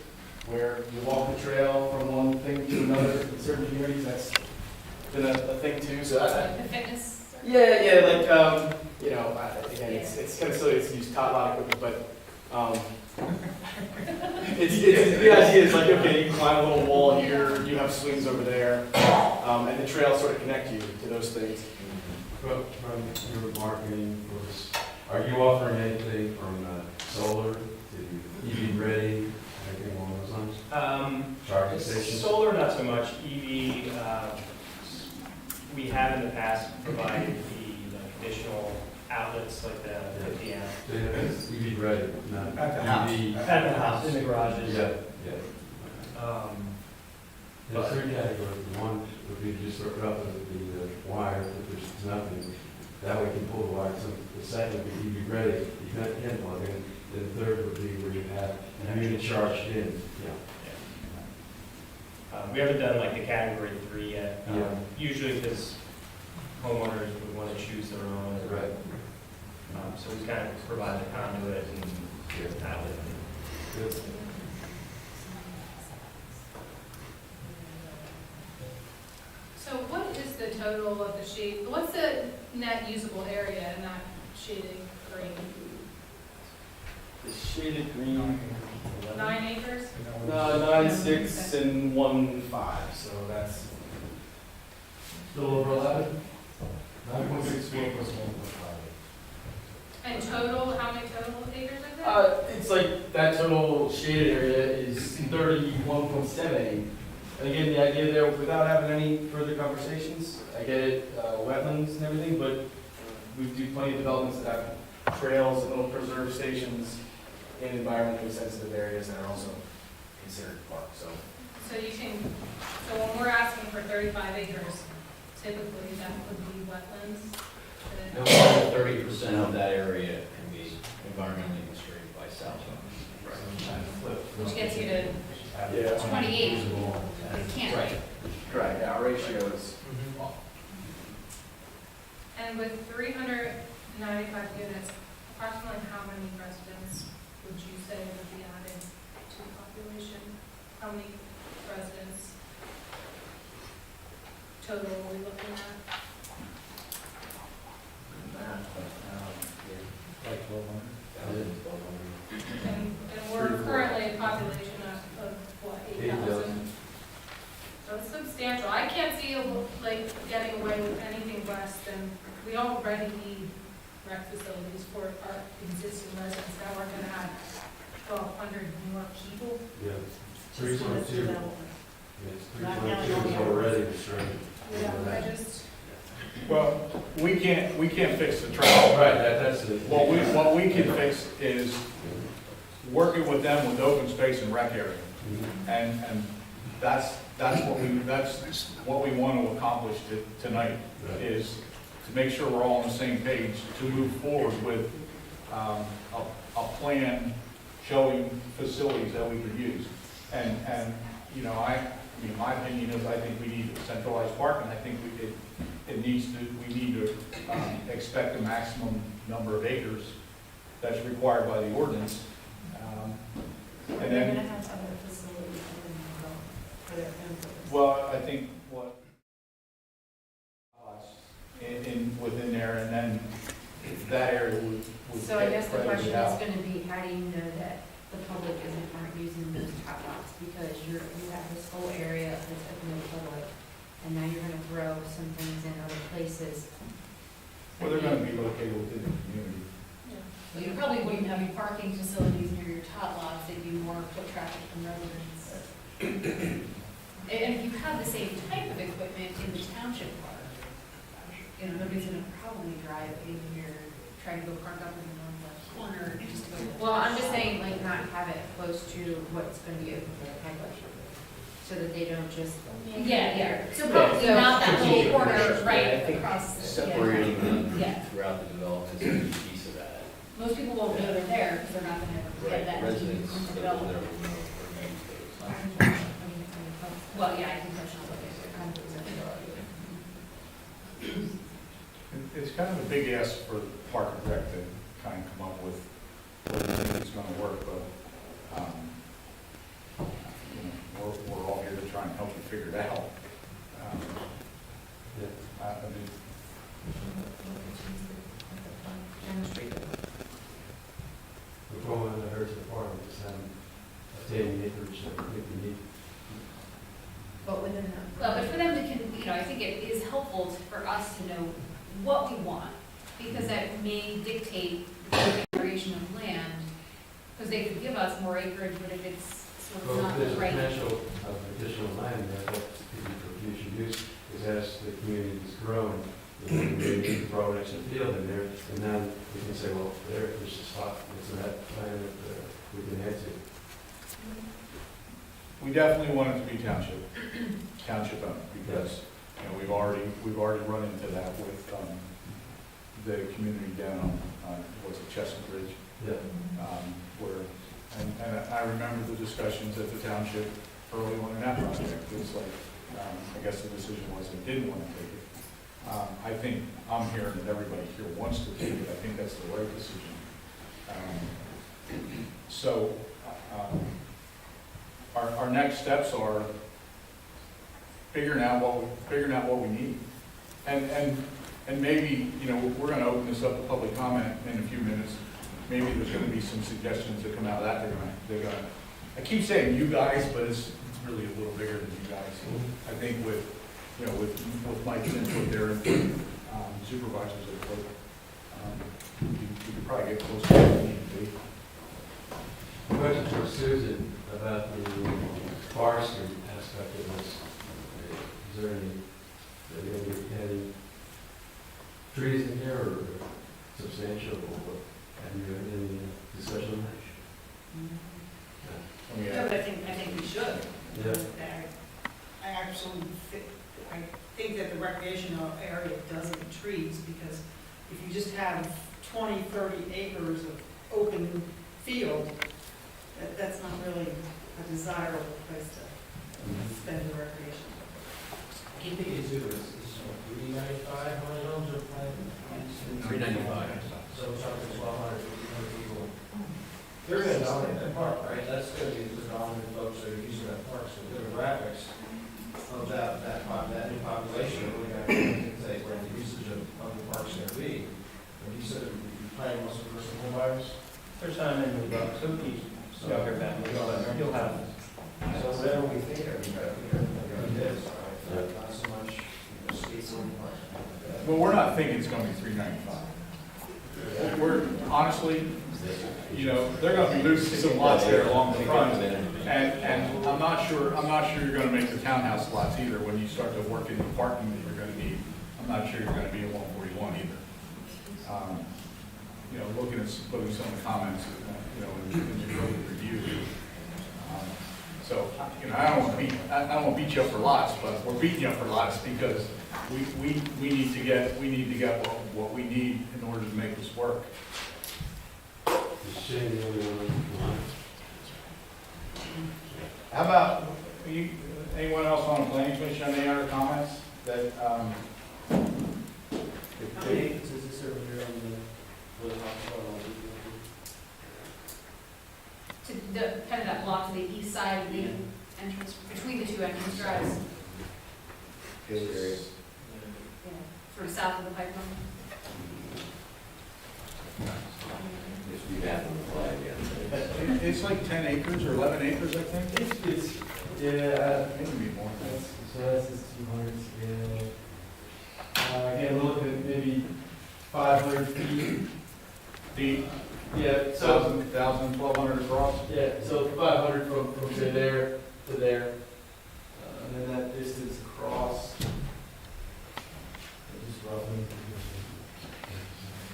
where you walk the trail from one thing to another in certain communities. That's been a thing too, so The fitness. yeah, like, again, it's kind of silly to use tot lot equipment, but, it's, the idea is like, okay, you climb a little wall here, you have swings over there, and the trails sort of connect you to those things. From your marketing, are you offering anything from solar to EV ready, anything along those lines? Charging stations? Solar, not so much. EV, we have in the past provided the additional outlets like the 50 amp. So you have EV ready, not At the house. EV. At the house, in the garages. Yeah, yeah. There's three categories. One would be just hook up the wire, if there's nothing. That way you can pull the wire. So the second would be EV ready, you can plug in. Then the third would be where you have a unit charged in. Yeah. We haven't done like the category 3 yet. Yeah. Usually because homeowners would want to choose their own. Right. So we kind of provide the conduit and outlet. Good. total of the shade, what's the net usable area in that shaded green? The shaded green. 9 acres? 9, 6, and 1, 5, so that's. Still over 11? 9.64 plus 1.5. And total, how many total acres is it? It's like that total shaded area is 31.78. And again, the idea there, without having any further conversations, I get it, wetlands and everything, but we do plenty of developments that have trails and little preserve stations in environmentally sensitive areas that are also considered park, so. So you can, so when we're asking for 35 acres, typically that would be wetlands? No more than 30% of that area can be environmentally constrained by cell zone. Which gets you to Yeah. 28. It can't. Right. Right, yeah, our ratio is. And with 395 units, approximately how many residents would you say would be added to the population? How many residents total are we looking at? Like 1,200. And we're currently a population of what, 8,000? So it's substantial. I can't see like getting away with anything less than, we already need rec facilities for our existing residents. Now we're gonna have 1,200 more people. Yeah. Just for this 3.2. development. It's Not counting all 3.2 is the already restrained. Yeah, I just, Well, we can't fix the trail. Right, that's the. What we can fix is working with them with open space and rec area. Mhm. And that's what we want to accomplish tonight, Right. is to make sure we're all on the same page to move forward with a plan showing facilities that we could use. And my opinion is I think we need a centralized park, and I think we need to expect a maximum number of acres that's required by the ordinance. Are And they then, gonna have other facilities within the development for their own purpose? well, I think within there, and then that area would So I get guess the question credited out. is gonna be, how do you know that the public aren't using those top lots? Because you have this whole area that's open to the public, and now you're gonna throw some things in other places. Well, they're gonna be located within the community. Well, you probably wouldn't have any parking facilities near your tot lots, they'd be more foot traffic from residents. And if you have the same type of equipment in the township park, nobody's gonna probably drive in here, try to go park up in the northwest corner just to go. Well, I'm just saying, like, not have it close to what's gonna be open to the public, so that they don't just. Yeah. So probably not that little corner Yeah, I right think across the. Separating them Yeah. throughout the development is a key piece of that. Most people won't know they're there because they're not gonna ever get that. Residents into that live development. there will know where those are. Well, yeah, I can touch on It's kind of a big ask for the Park and Rec to kind of come up with what they think is gonna work, but, we're all here to try and help you figure it out. I mean, The problem that hurts the farm is obtaining acreage that we need. But within the. Well, but for them to, I think it is helpful for us to know what we want, because that may dictate the configuration of land, because they could give us more acreage, but if it's sort of Well, not there's the a right. potential of additional land there that could be for future use, is as the community's grown, the community can throw an extra field in there, and then we can say, well, there's a spot, it's in that land that we can add to. We definitely want it to be township owned, because, we've already run into that with, the community down on, what's it, Chestnut Ridge? Yeah. Where, and I remember the discussions at the township early on in that project. It was like, I guess the decision was they didn't want to take it. I think, I'm hearing that everybody here wants to take it. I think that's the right decision. So, our next steps are figuring out what we need. And maybe, you know, we're gonna open this up to public comment in a few minutes. Maybe there's gonna be some suggestions that come out of that. They're gonna, I keep saying you guys, but it's really a little bigger than you guys. I think with, you know, with Mike's input there, supervisors at Brook, you could probably get close to what you need to be. Question for Susan about the forestry aspect of this. Is there any trees in here or substantial, or have you had any discussion? Yeah. But I think we should. Yeah. I absolutely I think that the recreational area does need trees, because if you just have 20, 30 acres of open field, that's not really a desirable place to spend the recreation. Keep it easy, it's 395, how many homes are planted? 395. So it's up to 1,200 people. They're gonna dominate that park, right? That's gonna be the dominant folks that are using that park, so the demographics of that new population, are really gonna take where the usage of the park's gonna be. And you said you're planning most of the first home buyers? First time in the book, so each younger family, you'll have. So whatever we think of, we gotta think of it is, right? Not so much, skates in the park. Well, we're not thinking it's gonna be 395. We're, honestly, you know, they're gonna be losing some lots there along the front. And I'm not sure you're gonna make the townhouse lots either when you start to work in the parking that you're gonna need. I'm not sure you're gonna be at 141 either. You know, looking at some of the comments, you know, in the road review. So, you know, I don't want to beat you up for lots, but we're beating you up for lots because we need to get what we need in order to make this work. Is Shane the only one? How about, anyone else on the planning commission, any other comments that, How many acres is this over here on the hospital? To the, kind of that block to the east side of the entrance, between the two entrance drives, sort of south of the pipeline. it's like 10 acres or 11 acres, I think? It's, yeah, Maybe more. so that's just 200, yeah. Again, we're looking at maybe 500 feet. Deep, Yeah, so, 1,200 across. yeah, so 500 from say there to there. And then that distance across. Just roughly.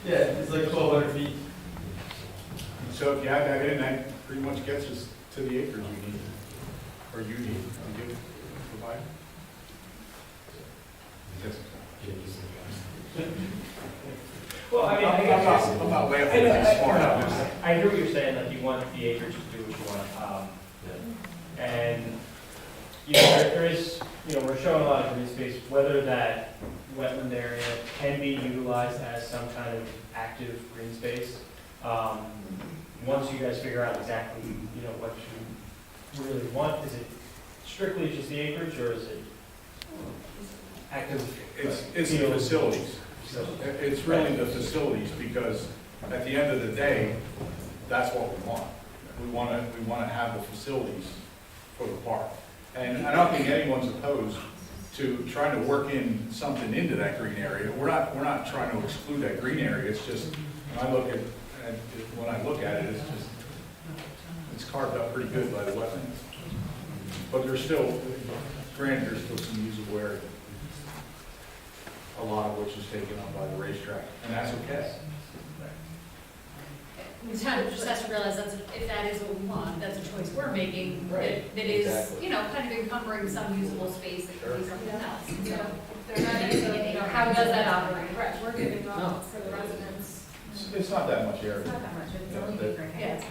Yeah, it's like 1,200 feet. So if you add that in, that pretty much gets us to the acres we need, or you need, you provide. Well, I mean, I'm not laughing at you, smart. I'm just- I hear what you're saying, like you want the acreage to do what you want. And, you know, there is, you know, we're showing a lot of green space, whether that wetland area can be utilized as some kind of active green space. Once you guys figure out exactly, you know, what you really want, is it strictly just the acreage or is it active? It's the facilities. It's really the facilities, because at the end of the day, that's what we want. We want to have the facilities for the park. And I don't think anyone's opposed to trying to work in something into that green area. We're not trying to exclude that green area. It's just, when I look at it, it's just, it's carved up pretty good by the wetlands. But there's still, granted, there's still some usable area. A lot of which is taken up by the racetrack, and that's okay. The town just has to realize if that is what we want, that's a choice we're making, Right, that is, exactly. you know, kind of encumbering some usable space that could be something else. And so, They're not using, you know, how does that operate? Right, we're giving up for the residents. It's not that much It's area. not that much, it's Yeah, only but- big, yeah.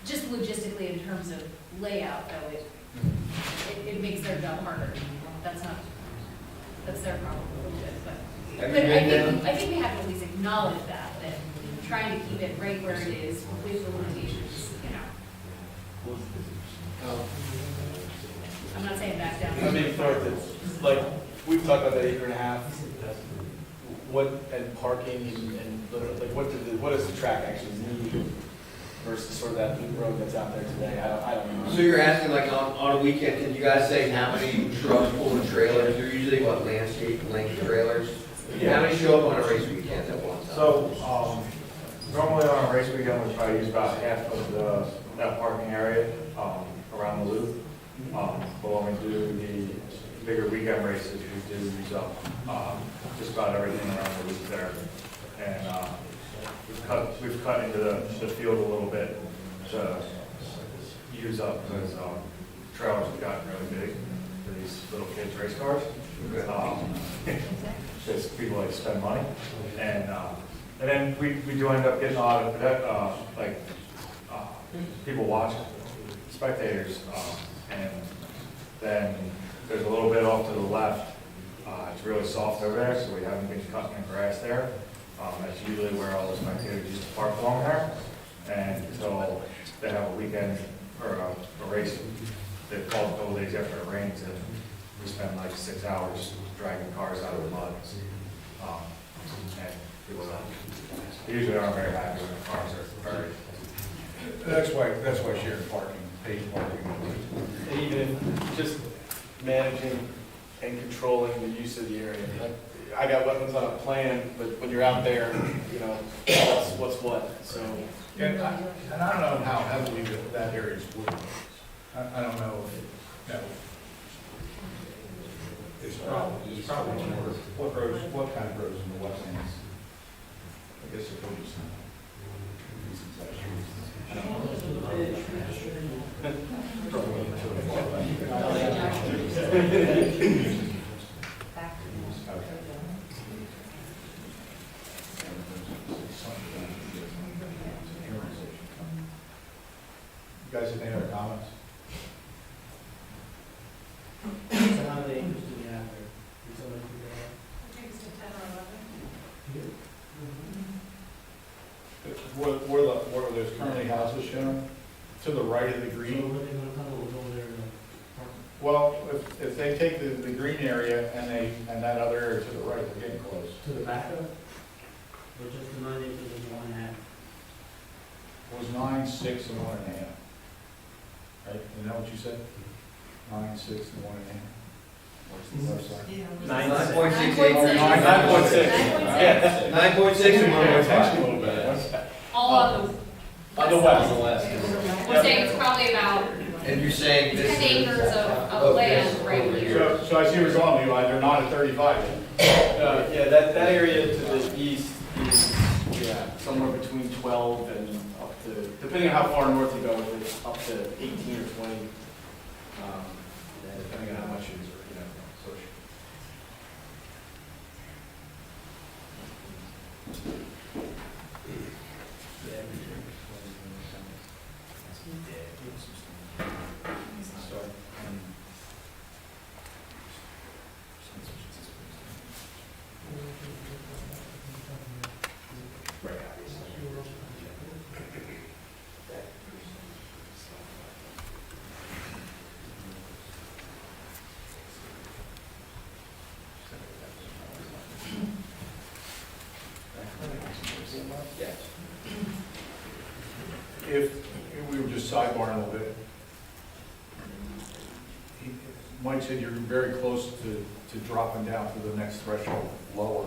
Just logistically in terms of layout, though, it makes their job harder. That's their problem, but Have but you been down? I think we have to at least acknowledge that trying to keep it right where it is with the limitations, you know. I'm not saying back down. I mean, for the, like, we've talked about that acre and a half. What, and parking and like, what does the track actually need versus sort of that loop road that's out there today? I don't know. So you're asking like on a weekend, can you guys say how many trucks pull the trailers? They're usually what, landscape length trailers? How many show up on a race weekend at one time? So, normally on a race weekend, we try to use about half of that parking area, around the loop. But when we do the bigger weekend races, we do use up, just about everything around the loop there. And, we've cut into the field a little bit to use up, because, trailers have gotten really big for these little kids' race cars. Just people like to spend money, and then we do end up getting a lot of people watching, spectators, and then there's a little bit off to the left. It's really soft over there, so we haven't been cutting the grass there. That's usually where all the spectators used to park along there, and until they have a weekend or a race, they call a couple days after it rains, and we spend like 6 hours dragging cars out of the mud. And people usually aren't very happy when the cars are buried. That's why shared parking, paid parking. Even just managing and controlling the use of the area. Like, I got wetlands on a plan, but when you're out there, you know, what's what, so. And I don't know how heavily that area is wooded. I don't know if, no. It's probably more, what kind of roads in the wetlands? I guess it could be some. You guys have any other comments? I think it's to 10 or 11. Where there's currently houses shown, to the right of the green? Well, if they take the green area and that other area to the right, they're getting close. To the back of it? Or just the 9 acres and 1.5? It was 9, 6, and 1.5. Right, isn't that what you said? 9, 6, and 1.5. What's the left side? 9.6 acres. 9.6. 9.6 and 1.5. A little bit. All on On the west. we're saying it's probably about And you're saying this 10 is... acres of land right here. So I see where you're going, Levi, they're not at 35 yet. Yeah, that area to the east is, somewhere between 12 and up to, depending on how far north you go, it's up to 18 or 20. Depending on how much it is, so. If we were just sidebarring a little bit, Mike said you're very close to dropping down to the next threshold lower.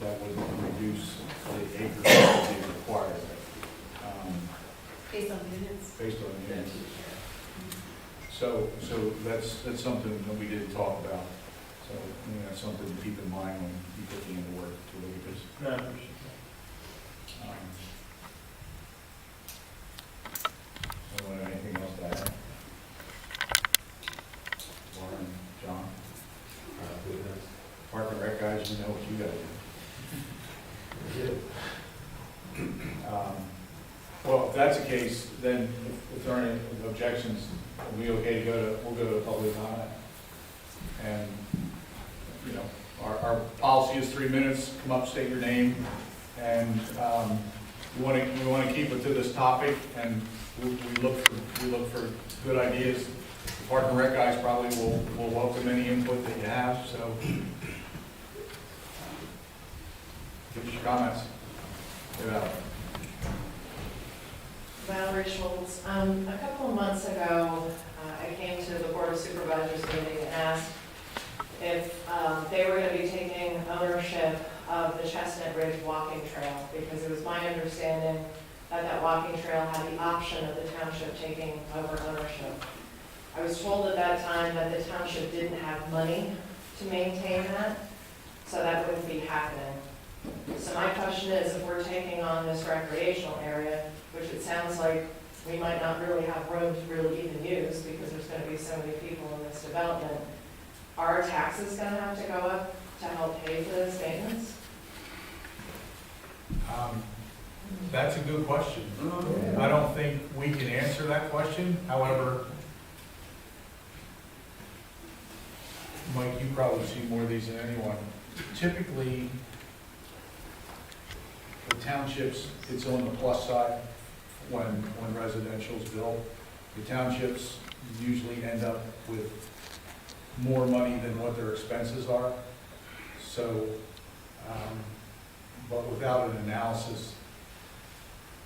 That would reduce the acres that would be required. Based on units. Based on the units. So that's something that we didn't talk about. So, that's something to keep in mind when you put in the work to look at this. Yeah, I appreciate Anyone have anything else to add? Lauren, John? Park and Rec guys, we know what you gotta do. Well, if that's the case, then if there are any objections, are we okay to we'll go to public comment? And, our policy is 3 minutes, come up, state your name, and we want to keep it to this topic, and we look for good ideas Park and Rec guys probably will welcome any input that you have, so. Give us your comments. Yeah. Valerie Schultz. A couple of months ago, I came to the Board of Supervisors meeting and asked if they were going to be taking ownership of the Chestnut Ridge walking trail, because it was my understanding that that walking trail had the option of the township taking over ownership. I was told at that time that the township didn't have money to maintain that, so that wouldn't be happening. So my question is, if we're taking on this recreational area, which it sounds like we might not really have room to really even use because there's going to be so many people in this development, are our taxes going to have to go up to help pay for this maintenance? That's a good question. I don't think we can answer that question. However, Mike, you probably see more of these than anyone. Typically, the townships, it's on the plus side when residential's built. The townships usually end up with more money than what their expenses are. So, but without an analysis,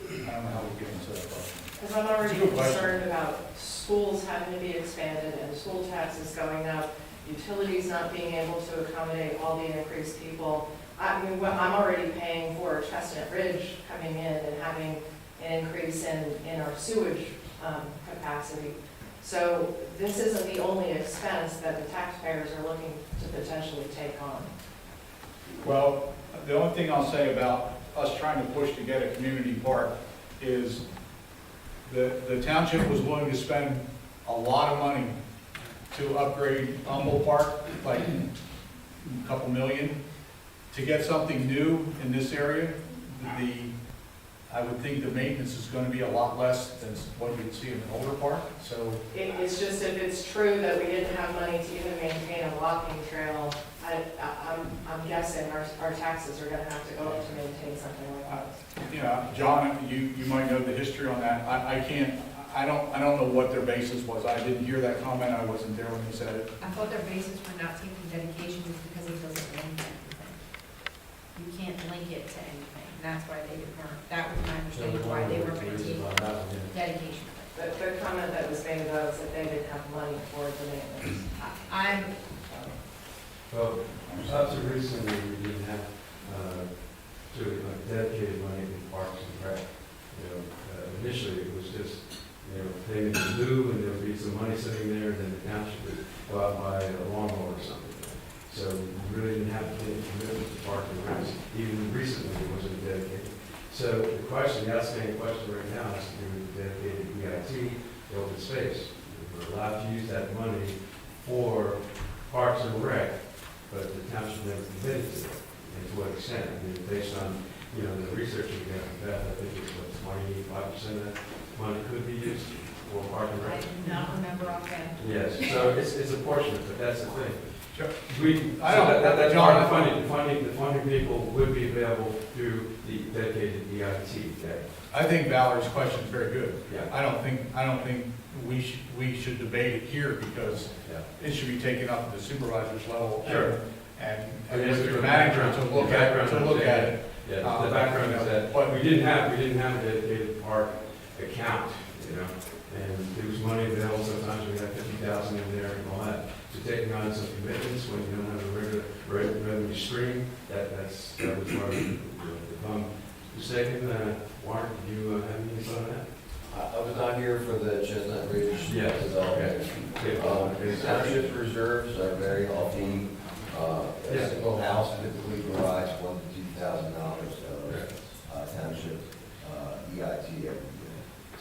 I don't know how we get into that question. Because I'm already It's a good question. concerned about schools having to be expanded and school taxes going up, utilities not being able to accommodate all the increased people. I mean, I'm already paying for Chestnut Ridge coming in and having an increase in our sewage capacity. So this isn't the only expense that the taxpayers are looking to potentially take on. Well, the only thing I'll say about us trying to push to get a community park is the township was willing to spend a lot of money to upgrade Humboldt Park, like a couple million. To get something new in this area, I would think the maintenance is going to be a lot less than what you would see in an older park, so. It's just if it's true that we didn't have money to even maintain a walking trail, I'm guessing our taxes are gonna have to go up to maintain something like that. You know, John, you might know the history on that. I don't know what their basis was. I didn't hear that comment. I wasn't there when he said it. I thought their basis for not taking dedication was because it doesn't link to anything. You can't link it to anything, and that's why they weren't, that was my understanding, why they weren't gonna take dedication. The comment that was made about is that they didn't have money for the maintenance. I'm, Well, up to recently, we didn't have, sort of like dedicated money in parks and rec. You know, initially it was just, you know, payment in lieu, and there would be some money sitting there, and then the township would go out and buy a lawnmower or something. So we really didn't have any commitment to park and rec. Even recently, it wasn't dedicated. So the question, the outstanding question right now has to do with the dedicated EIT, the open space. We're allowed to use that money for parks and rec, but the township never committed to it. And to what extent? I mean, based on, you know, the research we got from Beth, I think it's what, 25% of that money could be used for park and I rec. do not remember offhand. Yes, so it's a portion, but that's the thing. Sure. I don't, that's part of the funding people would be available through the dedicated EIT day. I think Valerie's question is very good. Yeah. I don't think we should debate it here because Yeah. it should be taken up at the supervisor's level. Sure. And Yes, with the the manager background- to look the at background, it. Yeah, the background is that, But we didn't have a dedicated park account, you know, and there was money available, sometimes we had 50,000 in there and all that. So taking on some commitments when you don't have a regular revenue stream, that was part of the if I'm mistaken, Warren, do you have any thought on that? I was not here for the Chestnut Ridge Yes, development. The township reserves are very healthy. A Yeah. single house typically provides $1,000 to $2,000 of township EIT every year.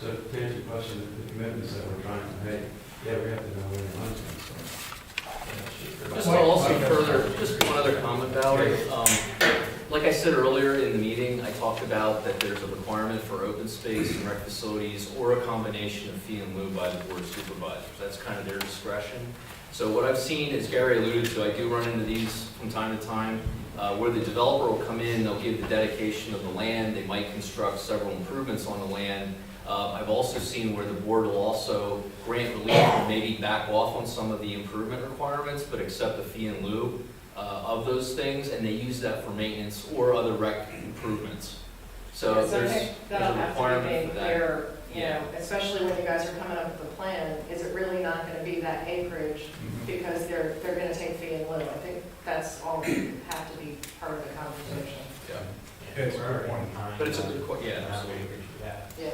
So to answer your question, the commitments that we're trying to make, yeah, we have to know where the money's coming from. Just to also further, just one other comment, Valerie. Like I said earlier in the meeting, I talked about that there's a requirement for open space and rec facilities or a combination of fee and lieu by the board of supervisors. That's kind of their discretion. So what I've seen, as Gary alluded to, I do run into these from time to time, where the developer will come in, they'll give the dedication of the land, they might construct several improvements on the land, I've also seen where the board will also grant relief and maybe back off on some of the improvement requirements, but accept a fee in lieu of those things, and they use that for maintenance or other rec improvements. So Yes, I there's think a that'll have to be requirement made for that. clear, you know, especially when you guys are coming up with a plan, is it really not gonna be that acreage? Because they're gonna take fee in lieu. I think that's all have to be part of the conversation. Yeah. It's a good point. But it's a good point, yeah, absolutely. Yeah.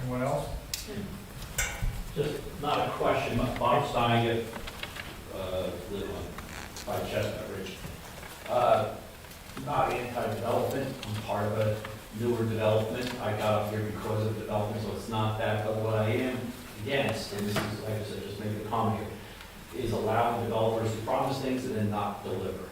Anyone else? Just not a question, Bob Stein, live on, by Chestnut Ridge. Not anti-development, I'm part of a newer development, I got up here because of development, so it's not that, but what I am against, and this is, like I said, just making a comment here, is allowing developers to promise things and then not deliver.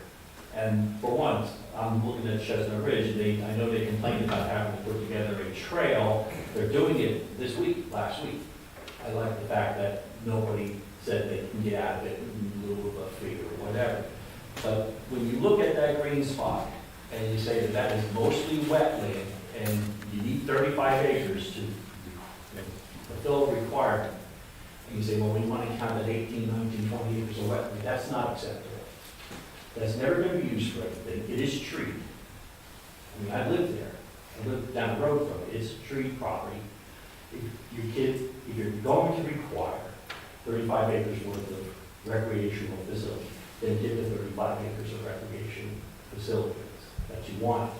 And for once, I'm looking at Chestnut Ridge, I know they complained about having to put together a trail, they're doing it this week, last week. I like the fact that nobody said they can get out of it in lieu of a fee or whatever. But when you look at that green spot, and you say that that is mostly wetland, and you need 35 acres to fulfill the requirement, and you say, well, we want to count at 18, 19, 20 acres of wetland, that's not acceptable. That's never going to be used for anything, it is treed. I mean, I live there, I live down the road from it, it's treed property. If you're going to require 35 acres worth of recreational facility, then get the 35 acres of recreation facilities that you want,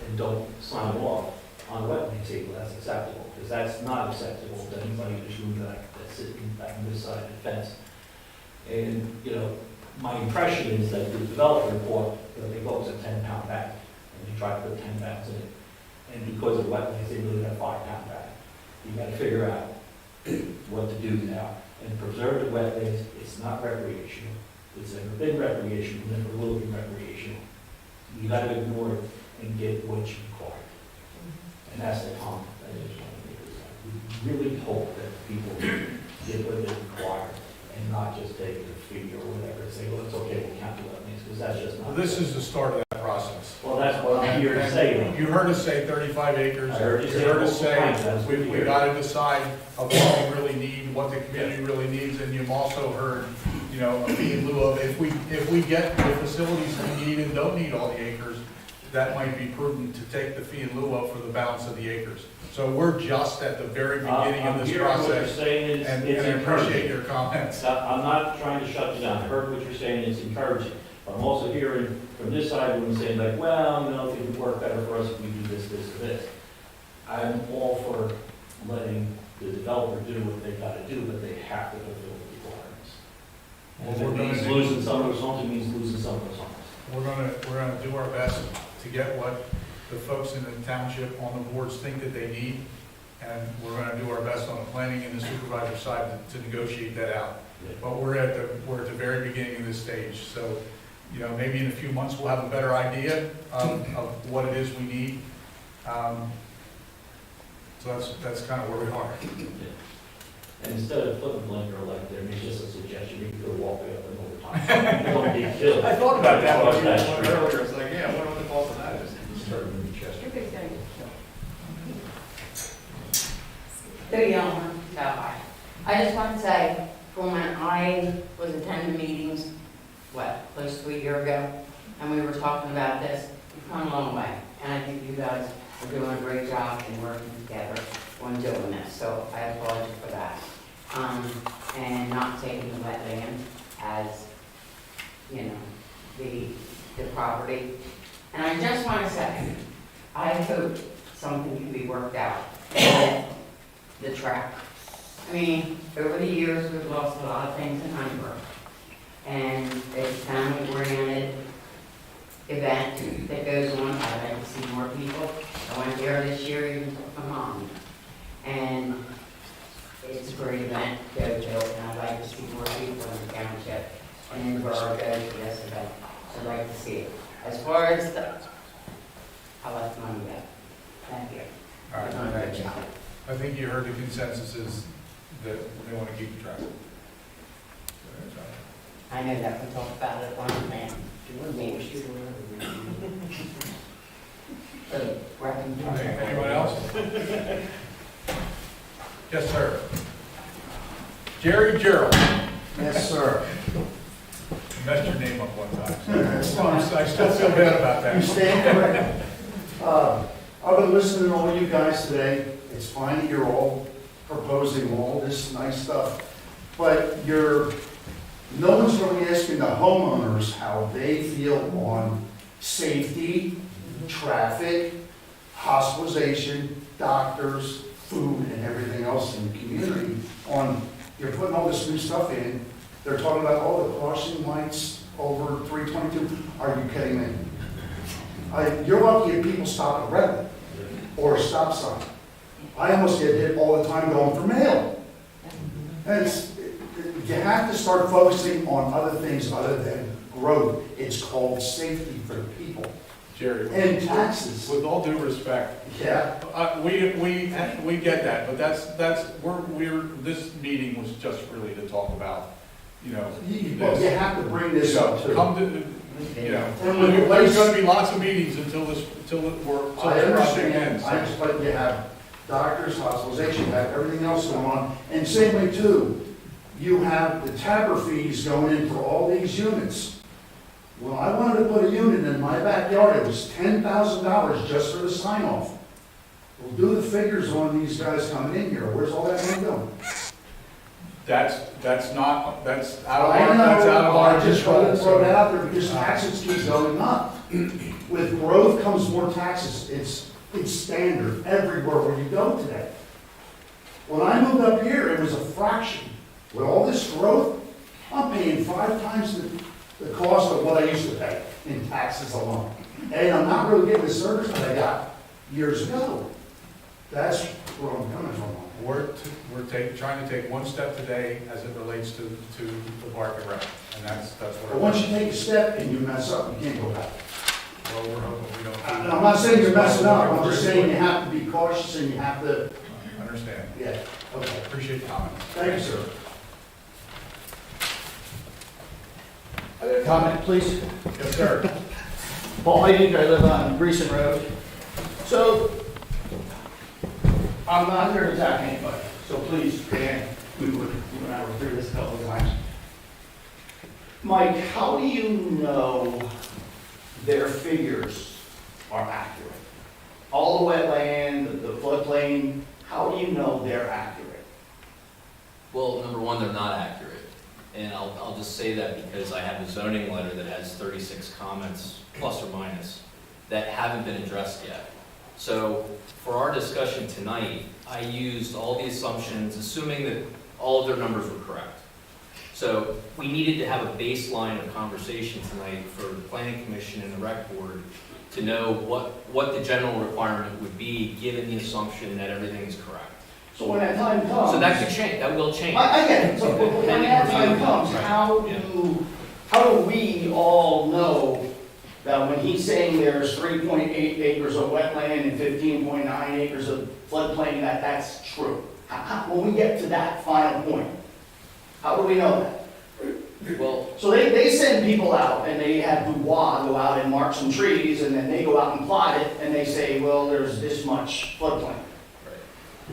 and don't sign off on a wetland table, that's acceptable, because that's not acceptable to anybody in this room that's sitting back on this side of the fence. And, you know, my impression is that the developer bought, they thought it was a 10-pound bag, and they tried to put 10 pounds in it. And because of wetlands, they really got a 5-pound bag. You gotta figure out what to do now. And preserve the wetlands, it's not recreational. It's never been recreational, never will be recreational. You gotta ignore it and get what you require. And that's the comment I just want to make. We really hope that people get what they require and not just take the fee or whatever and say, well, it's okay, we'll count the wetlands, because that's just not. Well, this is the start of that process. Well, that's what I'm here to say. You heard us say 35 acres. I heard you say us say, multiple times. we got to decide of what we really need, what the community really needs, and you've also heard, you know, a fee in lieu of, if we get the facilities we need and don't need all the acres, that might be prudent to take the fee in lieu of for the balance of the acres. So we're just at the very beginning of this process, and I appreciate your comments. I'm not trying to shut you down. I heard what you're saying, it's encouraging. But I'm also hearing from this side, when saying like, well, you know, it would work better for us if we do this, this, or this. I'm all for letting the developer do what they gotta do, but they have to fulfill the requirements. And if it means losing some of those homes, it means losing some of those homes. We're gonna do our best to get what the folks in the township on the boards think that they need, and we're gonna do our best on the planning and the supervisor side to negotiate that out. But we're at the very beginning of this stage, so, you know, maybe in a few months we'll have a better idea of what it is we need. So that's kind of where we are. And instead of putting blinker like there, maybe just a suggestion, you could walk way up and over time. You don't get killed. I thought about that Across one that street. earlier, it's like, yeah, I wonder what the cost of that is. I just want to say, from when I was attending meetings, close to a year ago, and we were talking about this, we've come a long way. And I think you guys are doing a great job in working together on doing this, so I applaud you for that. And not taking the wetland as, you know, the property. And I just want to say, I hope something can be worked out with the track. I mean, over the years, we've lost a lot of things in Huntersburg. And it's a family-oriented event that goes on. I'd like to see more people. I went there this year, even took my mom. And it's a great event to go to, and I'd like to see more people in the township and in the borough go to this event. I'd like to see it. As far as I'll let the money go. Thank you. All right, You're doing a great job. I think you heard the consensus is that they want to keep the track. I know that we talked about it at one time. Anyone else? Yes, sir. Jerry Gerald. Yes, sir. You messed your name up one time, so I still feel bad about You that. stand corrected. I've been listening to all you guys today. It's fine that you're all proposing all this nice stuff, but no one's really asking the homeowners how they feel on safety, traffic, hospitalization, doctors, food, and everything else in the community. You're putting all this new stuff in. They're talking about, the crossing lights over 322. Are you kidding me? You're lucky if people stop at a red light or a stop sign. I almost get hit all the time going for mail. And you have to start focusing on other things other than growth. It's called safety for the people. Jerry. And taxes. With all due respect, Yeah. we get that, but this meeting was just really to talk about, But you have to bring this up too. Come to, there's gonna be lots of meetings until this I project understand, ends. but you have doctors, hospitalization, you have everything else going on. And same way too, you have the TABR fees going in for all these units. Well, I wanted to put a unit in my backyard, it was $10,000 just for the sign off. Well, do the figures on these guys coming in here, where's all that money going? That's out of I our just want to control. throw that out there because taxes keep going up. With growth comes more taxes. It's standard everywhere where you go today. When I moved up here, it was a fraction. With all this growth, I'm paying 5 times the cost of what I used to pay in taxes alone. And I'm not really getting the service that I got years ago. That's where I'm coming from. We're trying to take one step today as it relates to the park and rec, and that's what. But once you take a step and you mess up, you can't go back. Well, we're hoping we don't. And I'm not saying you're messing up, I'm just saying you have to be cautious and you have to, Understand. yeah, okay. Appreciate the comments. Thank you, sir. Comment, please. Yes, sir. Paul Hayden, I live on Greason Road. So, I'm not here to attack anybody, so please, Dan, you and I were through this a couple of times. Mike, how do you know their figures are accurate? All the wetland, the floodplain, how do you know they're accurate? Well, number one, they're not accurate. And I'll just say that because I have a zoning letter that has 36 comments, plus or minus, that haven't been addressed yet. So for our discussion tonight, I used all the assumptions, assuming that all of their numbers were correct. So we needed to have a baseline of conversation tonight for the Planning Commission and the Rec Board to know what the general requirement would be, given the assumption that everything is correct. So when that time comes. So that could change, that will change. I get it, so when that time comes, how do we all know that when he's saying there's 3.8 acres of wetland and 15.9 acres of floodplain, that's true? When we get to that final point, how do we know that? Well, So they send people out and they have Dubois go out and mark some trees and then they go out and plot it and they say, well, there's this much floodplain.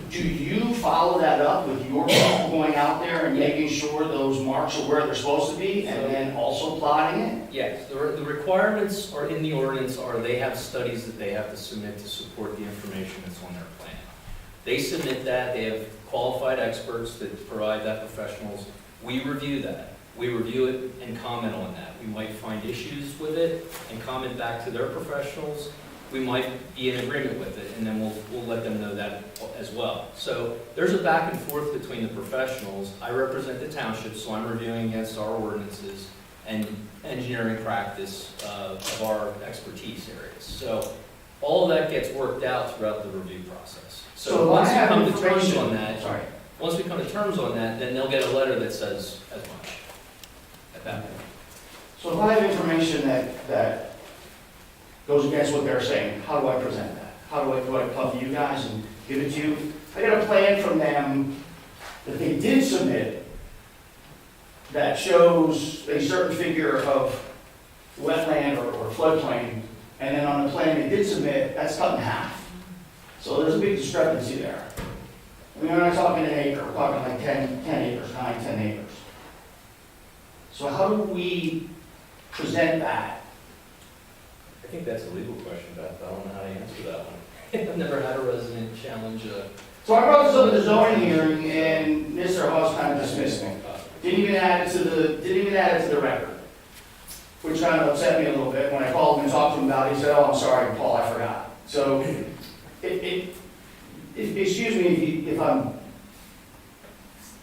Do you follow that up with your people going out there and making sure those marks are where they're supposed to be and then also plotting it? yes, the requirements are in the ordinance, or they have studies that they have to submit to support the information that's on their plan. They submit that, they have qualified experts that provide that professionals. We review that. We review it and comment on that. We might find issues with it and comment back to their professionals. We might be in agreement with it, and then we'll let them know that as well. So there's a back and forth between the professionals. I represent the township, so I'm reviewing against our ordinances and engineering practice of our expertise areas. So all of that gets worked out throughout the review process. So once we come to terms on that, once we come to terms on that, then they'll get a letter that says as much at that point. So if I have information that goes against what they're saying, how do I present that? Do I come to you guys and give it to you? I got a plan from them that they did submit that shows a certain figure of wetland or floodplain, and then on the plan they did submit, that's cut in half. So there's a big discrepancy there. We're not talking an acre, we're talking like 10 acres, 9, 10 acres. So how do we present that? I think that's a legal question, Beth. I don't know how to answer that one. I've never had a resident challenge So I brought this up at the zoning hearing, and Mr. Hawes kind of dismissed me. Didn't even add it to the record, which kind of upset me a little bit. When I called him and talked to him about it, he said, "Oh, I'm sorry, Paul, I forgot." So, excuse me if I'm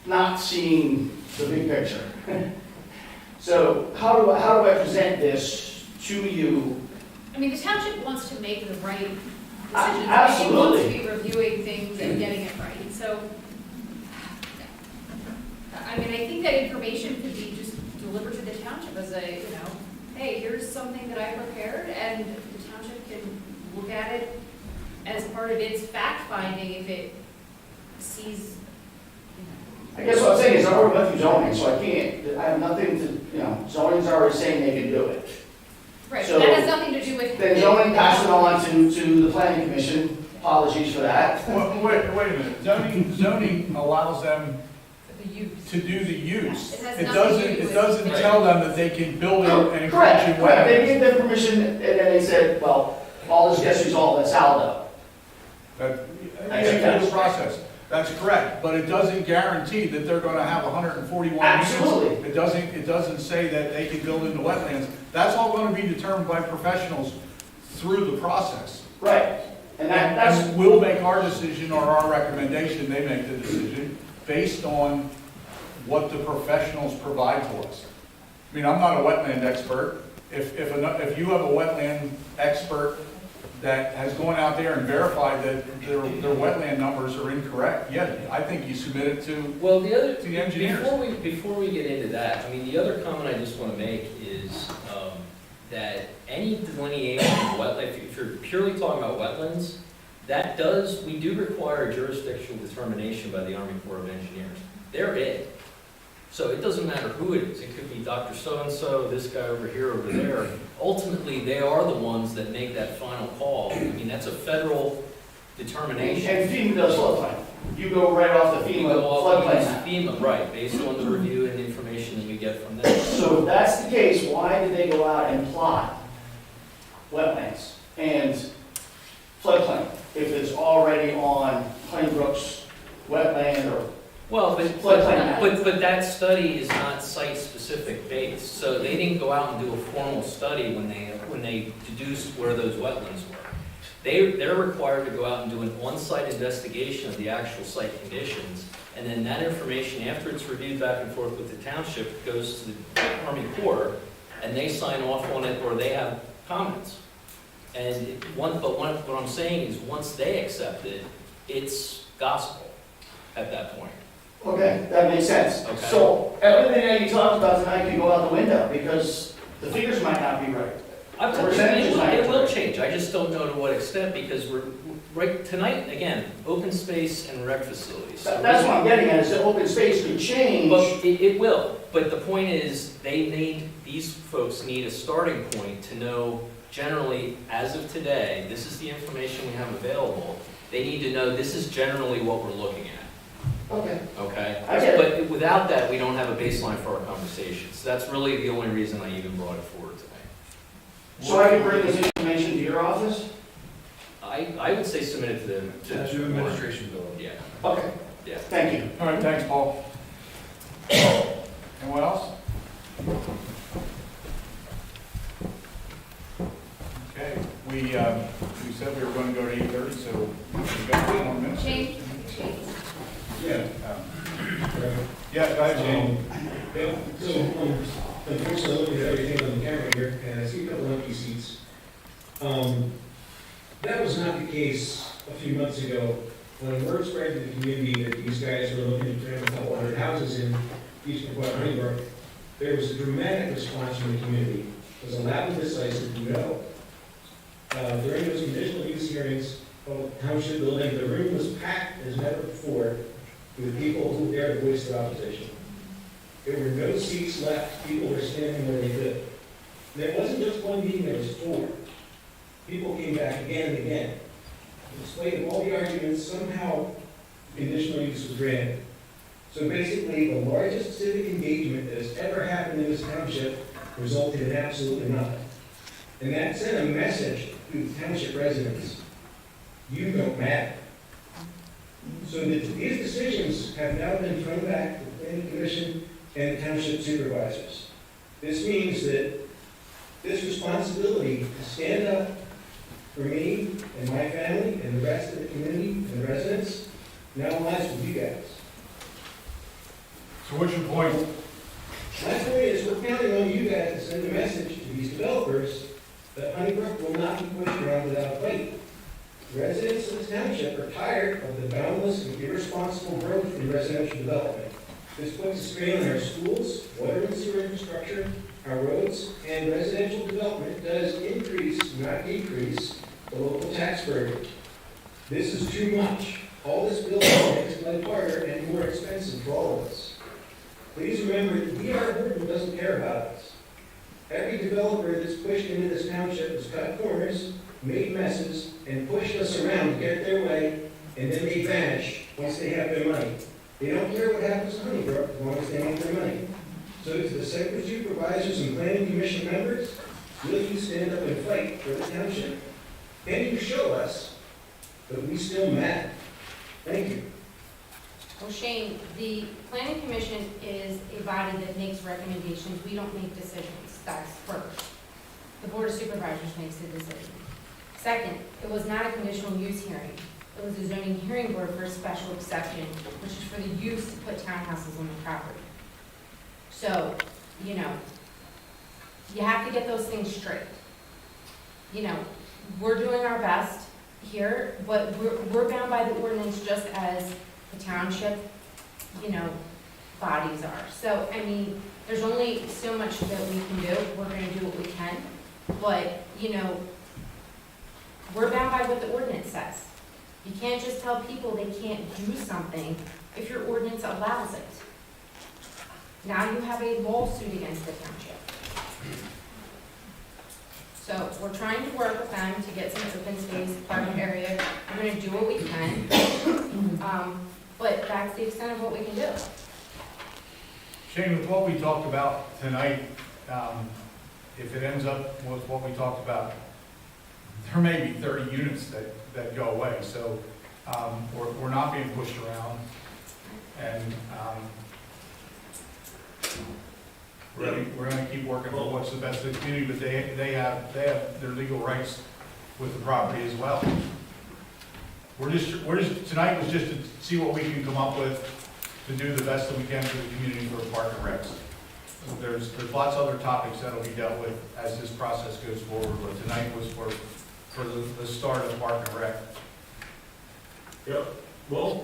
not seeing the big picture. So how do I present this to you? I mean, the township wants to make the right decisions. Absolutely. It wants to be reviewing things and getting it right. So, I mean, I think that information could be just delivered to the township as a, hey, here's something that I prepared, and the township can look at it as part of its fact finding if it sees. I guess what I'm saying is I already went through zoning, so I have nothing to, zoning's already saying they can do it. Right, So, but that has nothing to do with. Then zoning passed it on to the planning commission. Apologies for that. Wait a minute, zoning allows them The use. to do the use. It has It nothing to do doesn't, with- it doesn't tell them that they can build it and Correct, encroach in correct. They wetlands. gave them permission, and then they said, well, all this gets resolved at Saldo. That's the process. That's correct, but it doesn't guarantee that they're gonna have 141 units. Absolutely. It doesn't say that they can build into wetlands. That's all gonna be determined by professionals through the process. Right, and that's, And we'll make our decision or our recommendation, they make the decision, based on what the professionals provide to us. I mean, I'm not a wetland expert. If you have a wetland expert that has gone out there and verified that their wetland numbers are incorrect, yeah, I think you submit it to, Well, the other, to the engineers. before we get into that, I mean, the other comment I just want to make is that any delineation of wetland, if you're purely talking about wetlands, we do require a jurisdictional determination by the Army Corps of Engineers. They're it. So it doesn't matter who it is. It could be Dr. So-and-so, this guy over here, over there. Ultimately, they are the ones that make that final call. I mean, that's a federal determination. and FEMA does floodplain. You go right off the We FEMA go off floodplain against map. FEMA, right, based on the review and information that we get from them. So if that's the case, why did they go out and plot wetlands and floodplain if it's already on Plainbrook's wetland or Well, floodplain map? but that study is not site-specific based, so they didn't go out and do a formal study when they deduced where those wetlands were. They're required to go out and do an on-site investigation of the actual site conditions, and then that information, after it's reviewed back and forth with the township, goes to the Army Corps, and they sign off on it, or they have comments. And what I'm saying is, once they accept it, it's gospel at that point. Okay, that makes sense. Okay. So everything that you talked about tonight can go out the window because the figures might not be right. It will change, I just don't know to what extent, because we're, right, tonight, again, open space and rec facilities. So That's what I'm getting at, is that open space could change. But it will, but the point is, these folks need a starting point to know, generally, as of today, this is the information we have available. They need to know this is generally what we're looking at. Okay. Okay? I get it. But without that, we don't have a baseline for our conversations. That's really the only reason I even brought it forward tonight. So I can bring this information to your office? I would say submit it to them. That's your administration bill. Yeah, Okay, yeah. thank you. All right, thanks, Paul. Anyone else? Okay, we said we were going to go to 8:30, so we've got 2 more minutes. Change. Yeah. Yeah, go ahead, Shane. Unfortunately, looking at everything on the camera here, and I see a couple empty seats. That was not the case a few months ago, when word spread to the community that these guys were looking to turn a couple hundred houses in East Brook. There was a dramatic response from the community. It was a loud and decisive no. During those conditional use hearings of the township building, the room was packed as never before with people who dared to voice their opposition. There were no seats left. People were standing where they could. And it wasn't just one meeting, there was 4. people came back again and again. In spite of all the arguments, somehow conditional use was granted. So basically, the largest civic engagement that has ever happened in this township resulted in absolutely nothing. And that sent a message to the township residents: you don't matter. So these decisions have now been thrown back to the planning commission and the township supervisors. This means that this responsibility to stand up for me and my family and the rest of the community and the residents now lies with you guys. So what's your point? My point is, we're counting on you guys to send a message to these developers that Honeybrook will not be pushed around without a fight. Residents of the township are tired of the boundless and irresponsible growth in residential development. This puts a strain on our schools, water and sewer infrastructure, our roads, and residential development does increase, not decrease, the local tax burden. This is too much. All this building makes life harder and more expensive for all of us. Please remember that we are a group who doesn't care about us. Every developer that's pushed into this township has cut corners, made messes, and pushed us around to get their way, and then they vanish once they have their money. They don't care what happens to Honeybrook as long as they make their money. So to the sector supervisors and planning commission members, will you stand up and fight for the township? Can you show us that we still matter? Thank you. Well, Shane, the planning commission is a body that makes recommendations. We don't make decisions. That's first. The board of supervisors makes the decision. Second, it was not a conditional use hearing. It was a zoning hearing board for a special exception, which is for the use to put townhouses on the property. So, you know, you have to get those things straight. You know, we're doing our best here, but we're bound by the ordinance just as the township, you know, bodies are. So, I mean, there's only so much that we can do. We're gonna do what we can. But, you know, we're bound by what the ordinance says. You can't just tell people they can't do something if your ordinance allows it. Now you have a lawsuit against the township. So we're trying to work with them to get some open space, parking area. We're gonna do what we can. But that's the extent of what we can do. Shane, with what we talked about tonight, if it ends up with what we talked about, there may be 30 units that go away. So we're not being pushed around. And we're going to keep working for what's the best for the community, but they have their legal rights with the property as well. We're just tonight was just to see what we can come up with to do the best that we can for the community for Park and Recs. There's lots of other topics that'll be dealt with as this process goes forward, but tonight was for the start of Park and Rec. Yep. Well,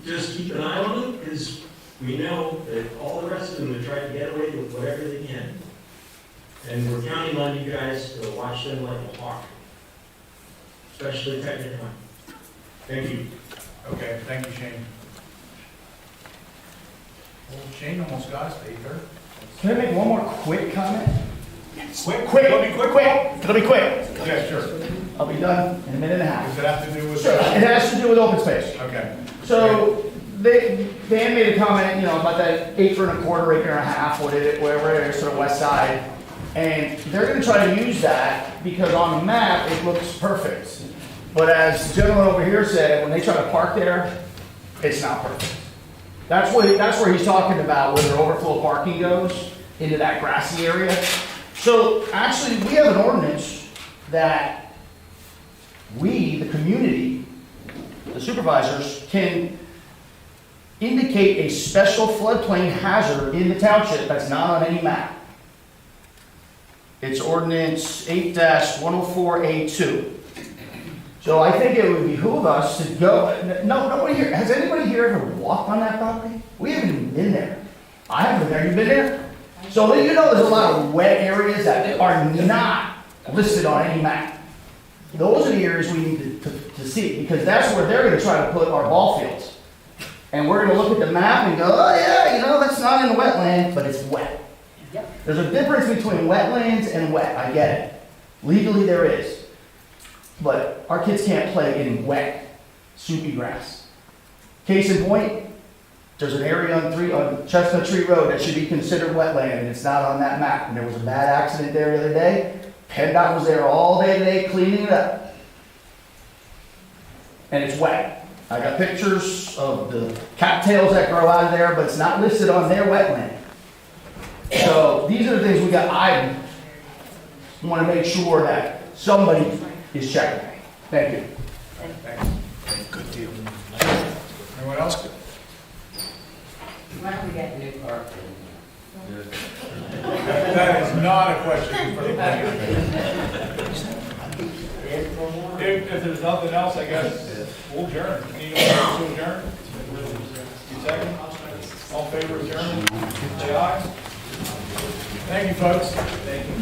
just keep an eye on them, because we know that all the rest of them have tried to get away with whatever they can. And we're counting on you guys to watch them like a hawk, especially technically. Thank you. Okay, thank you, Shane. Well, Shane almost got us to 8:30. Can I make one more quick comment? Quick, it'll be quick. It'll be quick. Yeah, sure. I'll be done in a minute and a half. Does it have to do with? Sure, it has to do with open space. Okay. So, Dan made a comment, you know, about that acre and a quarter, acre and a half, whatever it is, sort of west side. And they're gonna try to use that because on the map, it looks perfect. But as the gentleman over here said, when they try to park there, it's not perfect. That's where he's talking about where their overflow parking goes, into that grassy area. So actually, we have an ordinance that we, the community, the supervisors, can indicate a special floodplain hazard in the township that's not on any map. It's ordinance 8-104A2. So I think it would behoove us to go, nobody here, has anybody here ever walked on that property? We haven't even been there. I haven't been there, you've been there? So you know there's a lot of wet areas that are not listed on any map. Those are the areas we need to see, because that's where they're gonna try to put our ball fields. And we're gonna look at the map and go, oh yeah, you know, that's not in the wetland, but it's wet. There's a difference between wetlands and wet, I get it. Legally there is. but our kids can't play in wet, soupy grass. Case in point, there's an area on Chestnut Tree Road that should be considered wetland, and it's not on that map. And there was a bad accident there the other day. PennDOT was there all day today cleaning it up. And it's wet. I got pictures of the cattails that grow out of there, but it's not listed on their wetland. So these are the things I want to make sure that somebody is checking. Thank you. Good deal. Anyone else? Why don't we get new carpet? That is not a question for the planning commission. If there's nothing else, I guess we'll adjourn. Need a motion to adjourn? You second? All in favor of adjournment? Say aye. Thank you, folks. Thank you.